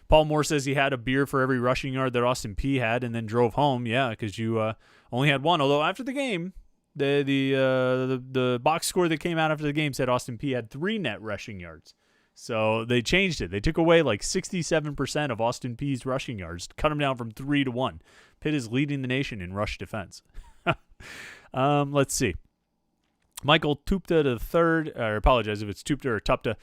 Paul Moore says he had a beer for every rushing yard that Austin Peay had and then drove home. Yeah, because you only had one. Although after the game, the box score that came out after the game said Austin Peay had 3 net rushing yards. So they changed it. They took away like 67% of Austin Peay's rushing yards, cut them down from 3 to 1. Pitt is leading the nation in rush defense. Let's see. Michael Tupta the third, I apologize if it's Tupta or Tupta.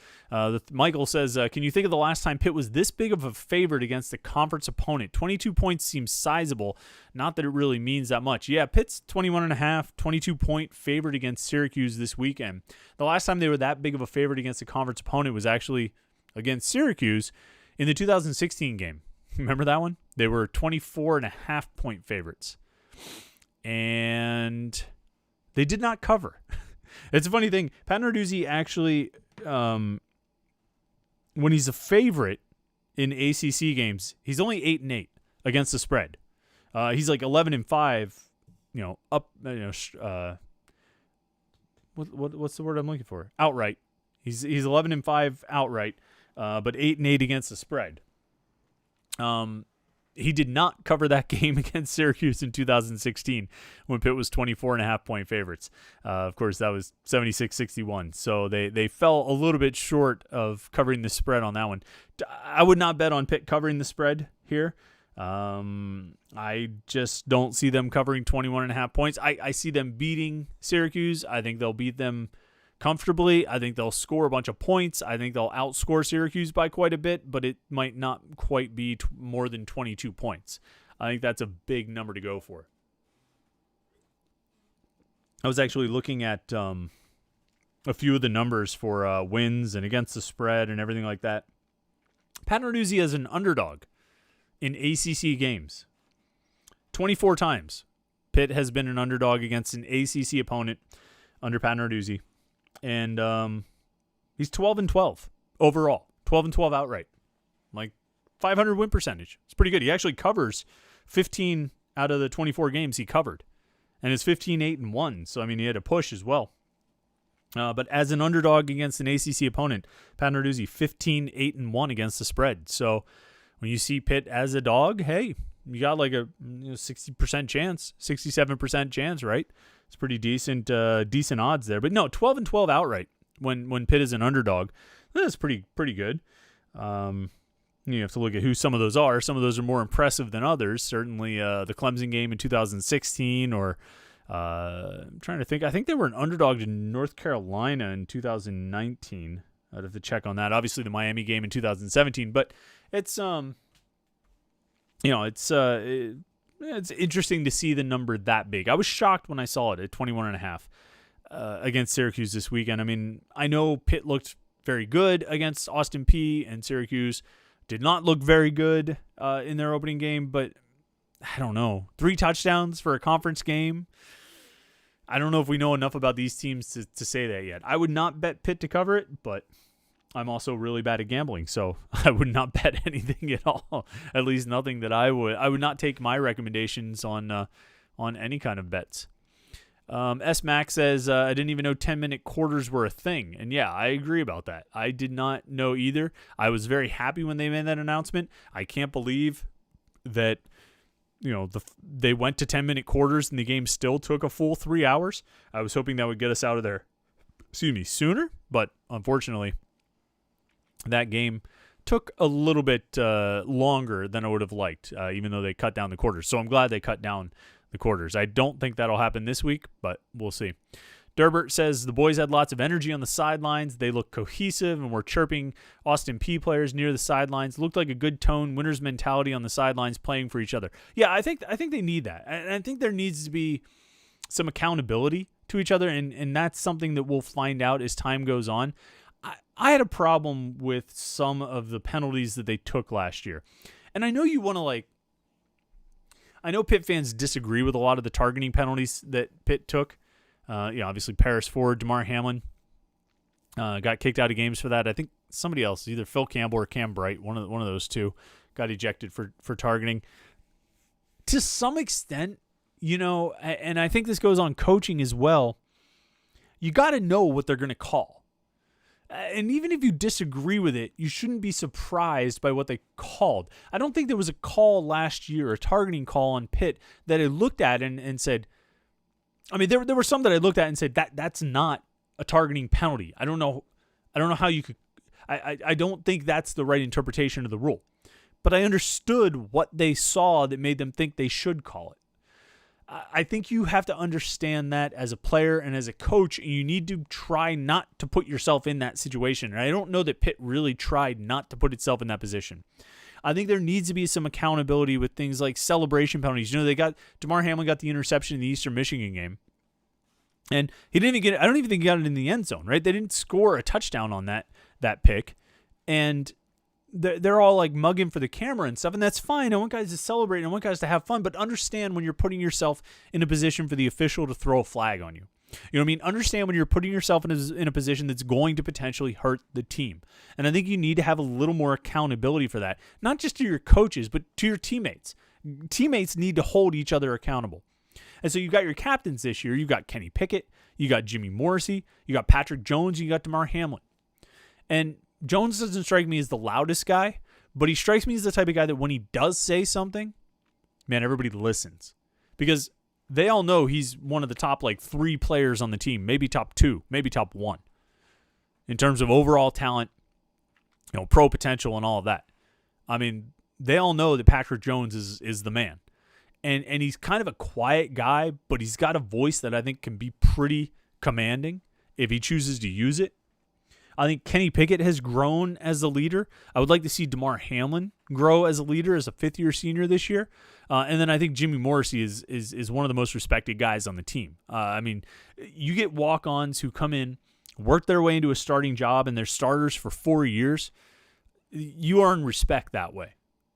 Michael says, can you think of the last time Pitt was this big of a favorite against a conference opponent? 22 points seems sizable. Not that it really means that much. Yeah, Pitt's 21.5, 22-point favorite against Syracuse this weekend. The last time they were that big of a favorite against a conference opponent was actually against Syracuse in the 2016 game. Remember that one? They were 24.5-point favorites. And they did not cover. It's a funny thing. Pat Narduzzi actually, when he's a favorite in ACC games, he's only 8-8 against the spread. He's like 11-5. Up. What's the word I'm looking for? Outright. He's 11-5 outright, but 8-8 against the spread. He did not cover that game against Syracuse in 2016 when Pitt was 24.5-point favorites. Of course, that was 76-61. So they fell a little bit short of covering the spread on that one. I would not bet on Pitt covering the spread here. I just don't see them covering 21.5 points. I see them beating Syracuse. I think they'll beat them comfortably. I think they'll score a bunch of points. I think they'll outscore Syracuse by quite a bit, but it might not quite be more than 22 points. I think that's a big number to go for. I was actually looking at a few of the numbers for wins and against the spread and everything like that. Pat Narduzzi as an underdog in ACC games. 24 times Pitt has been an underdog against an ACC opponent under Pat Narduzzi. And he's 12-12 overall, 12-12 outright, like 500 win percentage. It's pretty good. He actually covers 15 out of the 24 games he covered, and it's 15-8-1. So I mean, he had a push as well. But as an underdog against an ACC opponent, Pat Narduzzi 15-8-1 against the spread. So when you see Pitt as a dog, hey, you got like a 60% chance, 67% chance, right? It's pretty decent odds there. But no, 12-12 outright when Pitt is an underdog. That's pretty good. You have to look at who some of those are. Some of those are more impressive than others. Certainly the Clemson game in 2016 or I'm trying to think. I think they were an underdog to North Carolina in 2019. I'd have to check on that. Obviously the Miami game in 2017. But it's it's interesting to see the number that big. I was shocked when I saw it at 21.5 against Syracuse this weekend. I mean, I know Pitt looked very good against Austin Peay, and Syracuse did not look very good in their opening game, but I don't know. 3 touchdowns for a conference game. I don't know if we know enough about these teams to say that yet. I would not bet Pitt to cover it, but I'm also really bad at gambling, so I would not bet anything at all. At least nothing that I would not take my recommendations on any kind of bets. S Max says I didn't even know 10-minute quarters were a thing, and yeah, I agree about that. I did not know either. I was very happy when they made that announcement. I can't believe that they went to 10-minute quarters and the game still took a full 3 hours. I was hoping that would get us out of there, sooner, but unfortunately, that game took a little bit longer than I would have liked, even though they cut down the quarters. So I'm glad they cut down the quarters. I don't think that'll happen this week, but we'll see. Durbert says the boys had lots of energy on the sidelines. They looked cohesive and were chirping Austin Peay players near the sidelines. Looked like a good tone, winner's mentality on the sidelines, playing for each other. Yeah, I think they need that. And I think there needs to be some accountability to each other, and that's something that we'll find out as time goes on. I had a problem with some of the penalties that they took last year. And I know you want to I know Pitt fans disagree with a lot of the targeting penalties that Pitt took. Obviously Paris Ford, DeMar Hamlin got kicked out of games for that. I think somebody else, either Phil Campbell or Cam Bright, one of those two, got ejected for targeting. To some extent, and I think this goes on coaching as well, you got to know what they're going to call. And even if you disagree with it, you shouldn't be surprised by what they called. I don't think there was a call last year, a targeting call on Pitt, that I looked at and said, I mean, there were some that I looked at and said, that's not a targeting penalty. I don't know how you could, I don't think that's the right interpretation of the rule. But I understood what they saw that made them think they should call it. I think you have to understand that as a player and as a coach, and you need to try not to put yourself in that situation. And I don't know that Pitt really tried not to put itself in that position. I think there needs to be some accountability with things like celebration penalties. They got DeMar Hamlin got the interception in the Eastern Michigan game, and he didn't even get it. I don't even think he got it in the end zone. Right? They didn't score a touchdown on that pick, and they're all like mugging for the camera and stuff, and that's fine. I want guys to celebrate. I want guys to have fun, but understand when you're putting yourself in a position for the official to throw a flag on you. You know what I mean? Understand when you're putting yourself in a position that's going to potentially hurt the team. And I think you need to have a little more accountability for that, not just to your coaches, but to your teammates. Teammates need to hold each other accountable. And so you've got your captains this year. You've got Kenny Pickett. You got Jimmy Morrissey. You got Patrick Jones. You got DeMar Hamlin. And Jones doesn't strike me as the loudest guy, but he strikes me as the type of guy that when he does say something, man, everybody listens. Because they all know he's one of the top 3 players on the team, maybe top 2, maybe top 1 in terms of overall talent, pro potential and all of that. I mean, they all know that Patrick Jones is the man. And he's kind of a quiet guy, but he's got a voice that I think can be pretty commanding if he chooses to use it. I think Kenny Pickett has grown as a leader. I would like to see DeMar Hamlin grow as a leader as a fifth-year senior this year. And then I think Jimmy Morrissey is one of the most respected guys on the team. I mean, you get walk-ons who come in, work their way into a starting job, and they're starters for 4 years. You earn respect that way.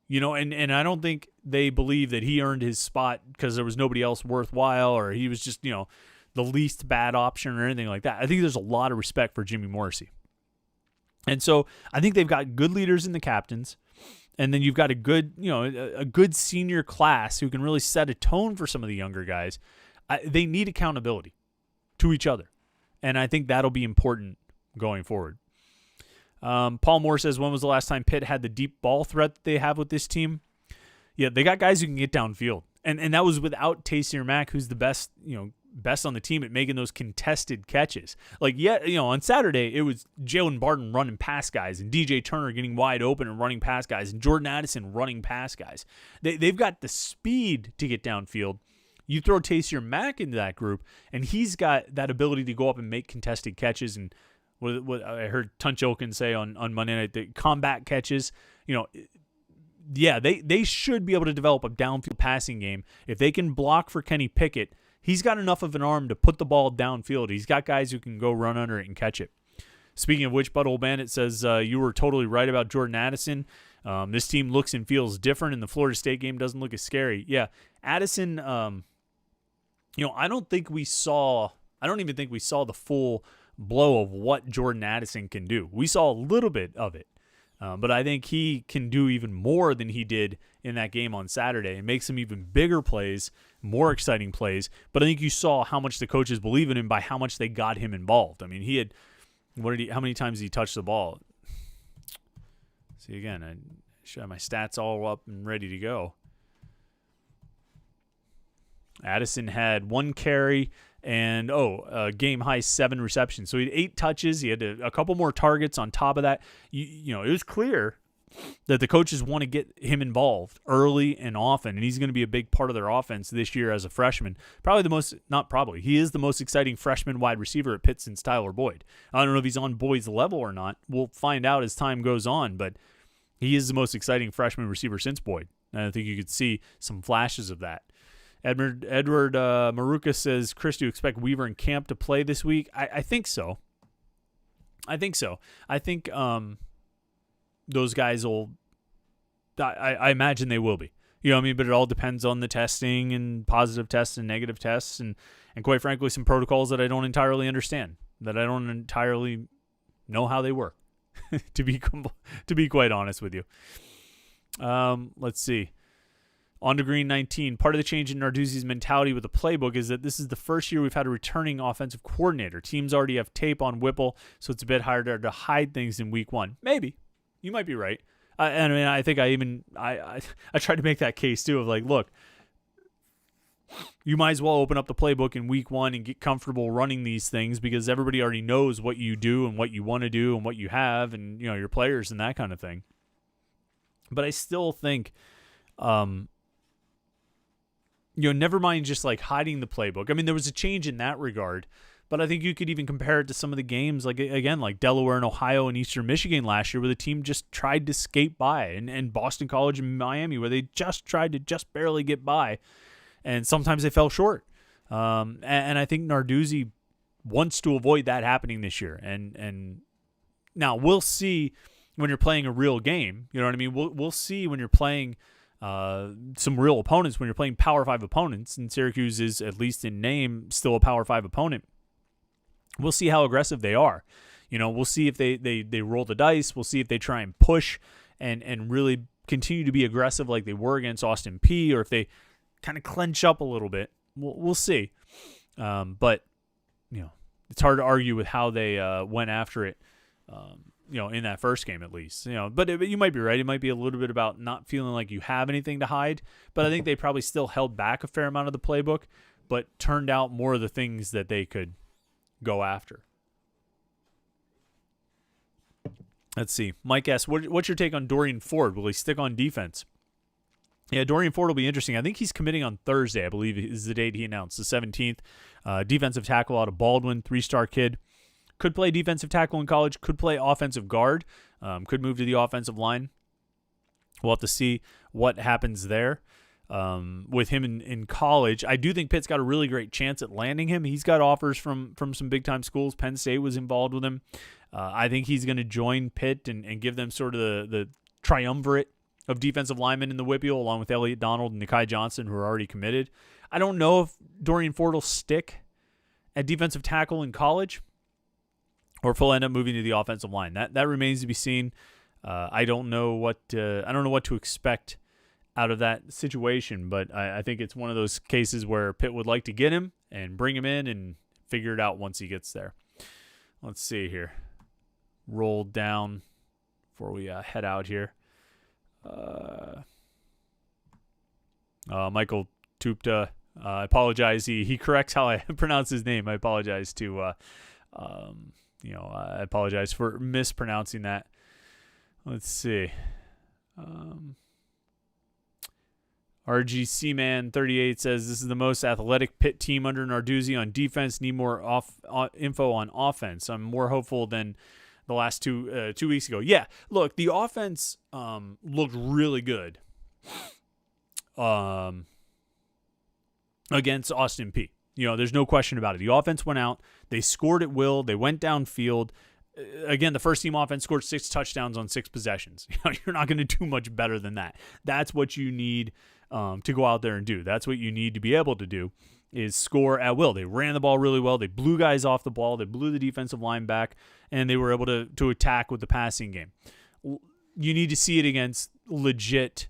And I don't think they believe that he earned his spot because there was nobody else worthwhile or he was just, the least bad option or anything like that. I think there's a lot of respect for Jimmy Morrissey. And so I think they've got good leaders in the captains, and then you've got a good senior class who can really set a tone for some of the younger guys. They need accountability to each other, and I think that'll be important going forward. Paul Moore says, when was the last time Pitt had the deep ball threat that they have with this team? Yeah, they got guys who can get downfield, and that was without Taysier Mack, who's the best on the team at making those contested catches. On Saturday, it was Jalen Barton running past guys and DJ Turner getting wide open and running past guys and Jordan Addison running past guys. They've got the speed to get downfield. You throw Taysier Mack into that group, and he's got that ability to go up and make contested catches. And what I heard Tunch Ilkin say on Monday night, the combat catches, they should be able to develop a downfield passing game. If they can block for Kenny Pickett, he's got enough of an arm to put the ball downfield. He's got guys who can go run under it and catch it. Speaking of which, Butthole Bandit says, you were totally right about Jordan Addison. This team looks and feels different, and the Florida State game doesn't look as scary. Yeah, Addison, I don't even think we saw the full blow of what Jordan Addison can do. We saw a little bit of it. But I think he can do even more than he did in that game on Saturday and make some even bigger plays, more exciting plays. But I think you saw how much the coaches believe in him by how much they got him involved. I mean, how many times did he touch the ball? See, again, I should have my stats all up and ready to go. Addison had 1 carry and game high 7 receptions. So he had 8 touches. He had a couple more targets on top of that. It was clear that the coaches want to get him involved early and often, and he's going to be a big part of their offense this year as a freshman. He is the most exciting freshman wide receiver at Pitt since Tyler Boyd. I don't know if he's on Boyd's level or not. We'll find out as time goes on, but he is the most exciting freshman receiver since Boyd. And I think you could see some flashes of that. Edward Maruka says, Chris, do you expect Weaver and Camp to play this week? I think so. I think those guys will – I imagine they will be. But it all depends on the testing and positive tests and negative tests and quite frankly, some protocols that I don't entirely understand, that I don't entirely know how they work, to be quite honest with you. Let's see. On to Green 19. Part of the change in Narduzzi's mentality with the playbook is that this is the first year we've had a returning offensive coordinator. Teams already have tape on Whipple, so it's a bit harder to hide things in week 1. Maybe. You might be right. I think I tried to make that case too of look, you might as well open up the playbook in week 1 and get comfortable running these things because everybody already knows what you do and what you want to do and what you have and your players and that kind of thing. But I still think never mind just like hiding the playbook. I mean, there was a change in that regard, but I think you could even compare it to some of the games, like again, like Delaware and Ohio and Eastern Michigan last year, where the team just tried to skate by, and Boston College and Miami, where they just tried to just barely get by, and sometimes they fell short. And I think Narduzzi wants to avoid that happening this year. And now we'll see when you're playing a real game. You know what I mean? We'll see when you're playing some real opponents, when you're playing Power 5 opponents, and Syracuse is, at least in name, still a Power 5 opponent. We'll see how aggressive they are. We'll see if they roll the dice. We'll see if they try and push and really continue to be aggressive like they were against Austin Peay, or if they kind of clench up a little bit. We'll see. But, it's hard to argue with how they went after it, in that first game at least. But you might be right. It might be a little bit about not feeling like you have anything to hide. But I think they probably still held back a fair amount of the playbook, but turned out more of the things that they could go after. Let's see. Mike asks, what's your take on Dorian Ford? Will he stick on defense? Yeah, Dorian Ford will be interesting. I think he's committing on Thursday, I believe is the date he announced, the 17th. Defensive tackle out of Baldwin, 3-star kid. Could play defensive tackle in college, could play offensive guard, could move to the offensive line. We'll have to see what happens there with him in college. I do think Pitt's got a really great chance at landing him. He's got offers from some big-time schools. Penn State was involved with him. I think he's going to join Pitt and give them sort of the triumvirate of defensive linemen in the WPIAL, along with Elliott Donald and Nikai Johnson, who are already committed. I don't know if Dorian Ford will stick at defensive tackle in college, or if he'll end up moving to the offensive line. That remains to be seen. I don't know what to expect out of that situation, but I think it's one of those cases where Pitt would like to get him and bring him in and figure it out once he gets there. Let's see here. Roll down before we head out here. Michael Tupta, I apologize. He corrects how I pronounce his name. I apologize to, I apologize for mispronouncing that. Let's see. RGC Man 38 says this is the most athletic Pitt team under Narduzzi on defense. Need more info on offense. I'm more hopeful than the last 2 weeks ago. Yeah, look, the offense looked really good against Austin Peay. There's no question about it. The offense went out. They scored at will. They went downfield. Again, the first team offense scored 6 touchdowns on 6 possessions. You're not going to do much better than that. That's what you need to go out there and do. That's what you need to be able to do, is score at will. They ran the ball really well. They blew guys off the ball. They blew the defensive line back, and they were able to attack with the passing game. You need to see it against legit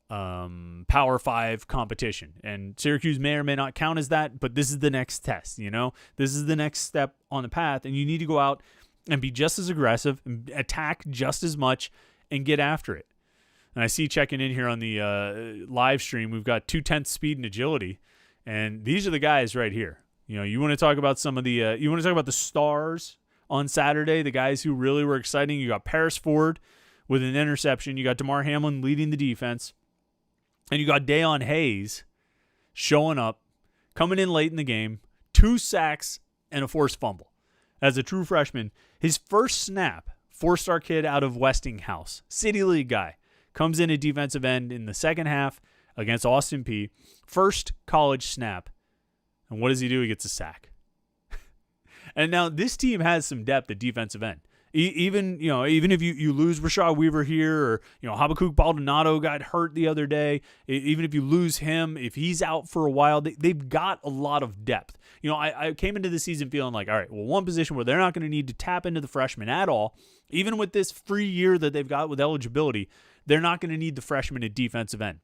Power 5 competition. And Syracuse may or may not count as that, but this is the next test, This is the next step on the path, and you need to go out and be just as aggressive, and attack just as much, and get after it. And I see checking in here on the live stream, we've got 2/10 speed and agility, and these are the guys right here. You want to talk about some of the you want to talk about the stars on Saturday, the guys who really were exciting. You got Paris Ford with an interception. You got DeMar Hamlin leading the defense, and you got Dayon Hayes showing up, coming in late in the game, 2 sacks and a forced fumble. As a true freshman, his first snap, 4-star kid out of Westinghouse, City League guy, comes in at defensive end in the second half against Austin Peay. First college snap. And what does he do? He gets a sack. And now this team has some depth at defensive end. Even if you lose Rashad Weaver here, or Habakkuk Baldonado got hurt the other day, even if you lose him, if he's out for a while, they've got a lot of depth. I came into the season feeling like, all right, well, one position where they're not going to need to tap into the freshmen at all, even with this free year that they've got with eligibility, they're not going to need the freshman at defensive end.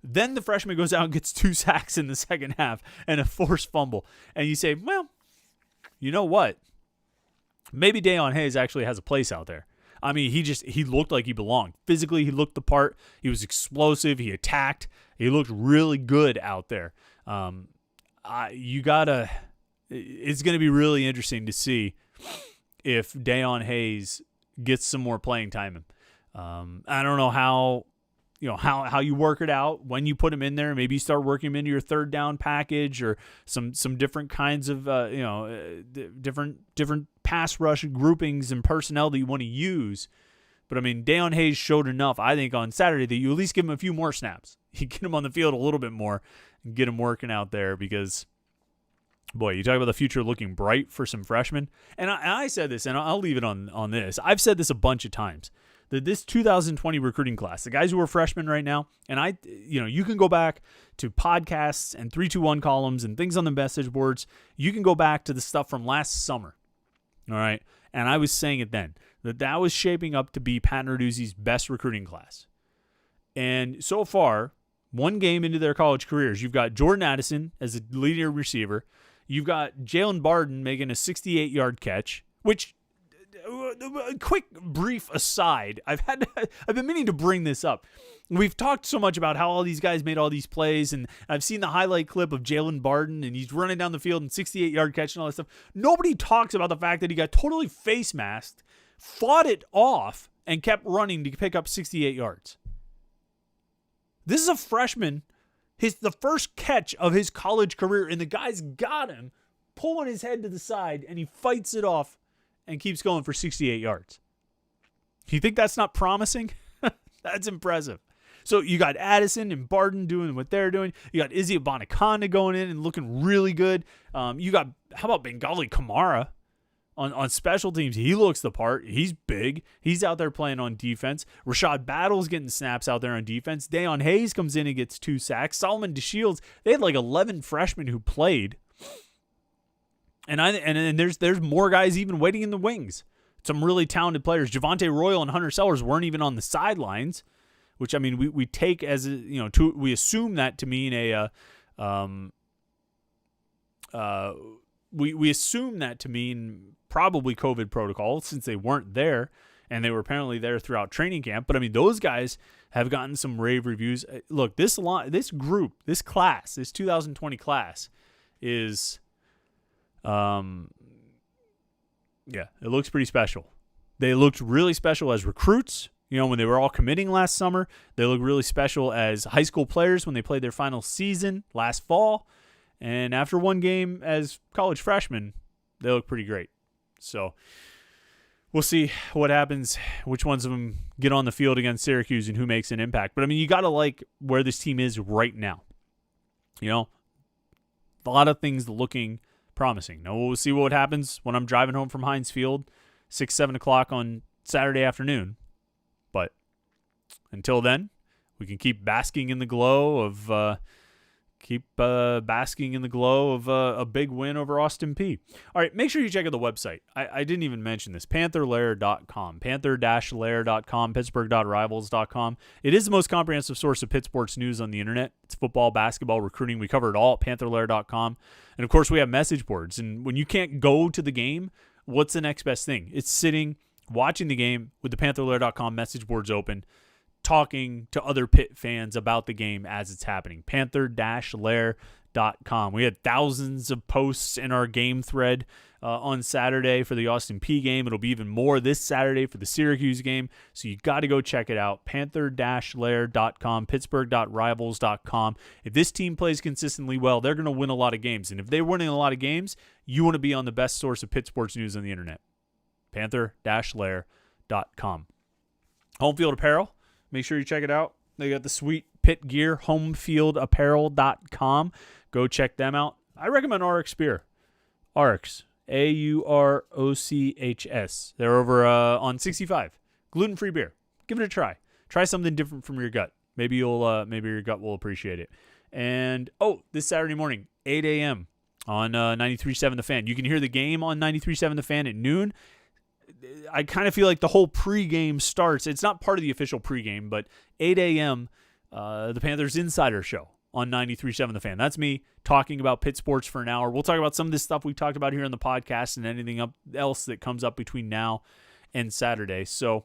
Then the freshman goes out and gets 2 sacks in the second half and a forced fumble, and you say, well, you know what? Maybe Dayon Hayes actually has a place out there. I mean, he looked like he belonged. Physically, he looked the part. He was explosive. He attacked. He looked really good out there. It's going to be really interesting to see if Dayon Hayes gets some more playing time. I don't know how how you work it out, when you put him in there. Maybe you start working him into your third down package or some different kinds of different pass rush groupings and personnel that you want to use. But I mean, Deion Hayes showed enough, I think, on Saturday that you at least give him a few more snaps. You get him on the field a little bit more and get him working out there because, boy, you talk about the future looking bright for some freshmen. And I said this, and I'll leave it on this. I've said this a bunch of times, that this 2020 recruiting class, the guys who are freshmen right now, and you can go back to podcasts and 321 columns and things on the message boards. You can go back to the stuff from last summer. All right. And I was saying it then, that was shaping up to be Pat Narduzzi's best recruiting class. And so far, one game into their college careers, you've got Jordan Addison as a leading receiver. You've got Jalen Barden making a 68-yard catch, which, quick brief aside, I've been meaning to bring this up. We've talked so much about how all these guys made all these plays, and I've seen the highlight clip of Jalen Barden, and he's running down the field and 68-yard catch and all that stuff. Nobody talks about the fact that he got totally face masked, fought it off, and kept running to pick up 68 yards. This is a freshman, the first catch of his college career, and the guy's got him pulling his head to the side, and he fights it off and keeps going for 68 yards. You think that's not promising? That's impressive. So you got Addison and Barden doing what they're doing. You got Izzy Abanikanda going in and looking really good. You got, how about Bengali Kamara on special teams? He looks the part. He's big. He's out there playing on defense. Rashad Battle's getting snaps out there on defense. Deion Hayes comes in and gets 2 sacks. Solomon DeShields, they had like 11 freshmen who played. And there's more guys even waiting in the wings. Some really talented players. Javonte Royal and Hunter Sellers weren't even on the sidelines, which, I mean, we take as we assume that to mean we assume that to mean probably COVID protocol, since they weren't there and they were apparently there throughout training camp. But I mean, those guys have gotten some rave reviews. Look, this group, this class, this 2020 class is. It looks pretty special. They looked really special as recruits, when they were all committing last summer. They look really special as high school players when they played their final season last fall. And after one game as college freshmen, they look pretty great. So we'll see what happens, which ones of them get on the field against Syracuse and who makes an impact. But, I mean, you got to like where this team is right now. A lot of things looking promising. Now we'll see what happens when I'm driving home from Heinz Field, 6, 7 o'clock on Saturday afternoon. But until then, we can keep basking in the glow of a big win over Austin Peay. All right, make sure you check out the website. I didn't even mention this. Panther-Lair.com. Panther-Lair.com. Pittsburgh.rivals.com. It is the most comprehensive source of Pitt sports news on the internet. It's football, basketball, recruiting. We cover it all at Panther-Lair.com. And, of course, we have message boards. And when you can't go to the game, what's the next best thing? It's sitting, watching the game with the Panther-Lair.com message boards open, talking to other Pitt fans about the game as it's happening. Panther-Lair.com. We had thousands of posts in our game thread on Saturday for the Austin Peay game. It'll be even more this Saturday for the Syracuse game. So you got to go check it out. Panther-Lair.com, Pittsburgh.rivals.com. If this team plays consistently well, they're going to win a lot of games. And if they're winning a lot of games, you want to be on the best source of Pitt sports news on the internet. Panther-Lair.com. Home Field Apparel. Make sure you check it out. They got the sweet Pitt gear, homefieldapparel.com. Go check them out. I recommend RX Beer. RX, AUROCHS. They're over on 65. Gluten-free beer. Give it a try. Try something different from your gut. Maybe your gut will appreciate it. And, this Saturday morning, 8 a.m. on 93.7 The Fan. You can hear the game on 93.7 The Fan at noon. I kind of feel like the whole pregame starts. It's not part of the official pregame, but 8 a.m., the Panthers Insider Show on 93.7 The Fan. That's me talking about Pitt sports for an hour. We'll talk about some of this stuff we talked about here on the podcast and anything else that comes up between now and Saturday. So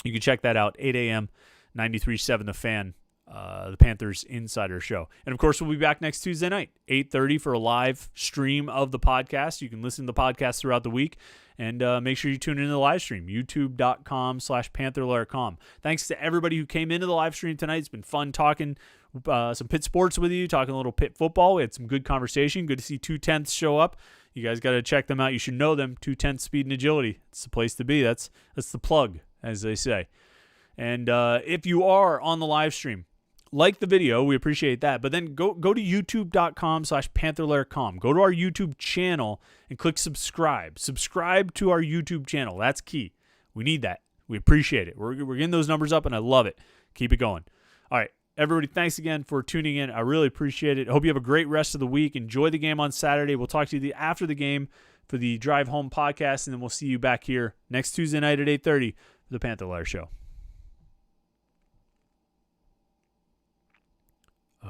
you can check that out, 8 a.m., 93.7 The Fan. the Panthers Insider Show. And, of course, we'll be back next Tuesday night, 8:30 for a live stream of the podcast. You can listen to the podcast throughout the week. And make sure you tune into the live stream, youtube.com/Panther-Lair.com. Thanks to everybody who came into the live stream tonight. It's been fun talking some Pitt sports with you, talking a little Pitt football. We had some good conversation. Good to see 2/10 show up. You guys got to check them out. You should know them, 2/10 Speed and Agility. It's the place to be. That's the plug, as they say. And if you are on the live stream, like the video, we appreciate that. But then go to youtube.com/Panther-Lair.com. Go to our YouTube channel and click subscribe. Subscribe to our YouTube channel. That's key. We need that. We appreciate it. We're getting those numbers up, and I love it. Keep it going. All right, everybody, thanks again for tuning in. I really appreciate it. I hope you have a great rest of the week. Enjoy the game on Saturday. We'll talk to you after the game for the Drive Home podcast, and then we'll see you back here next Tuesday night at 8:30 for the Panther-Lair Show.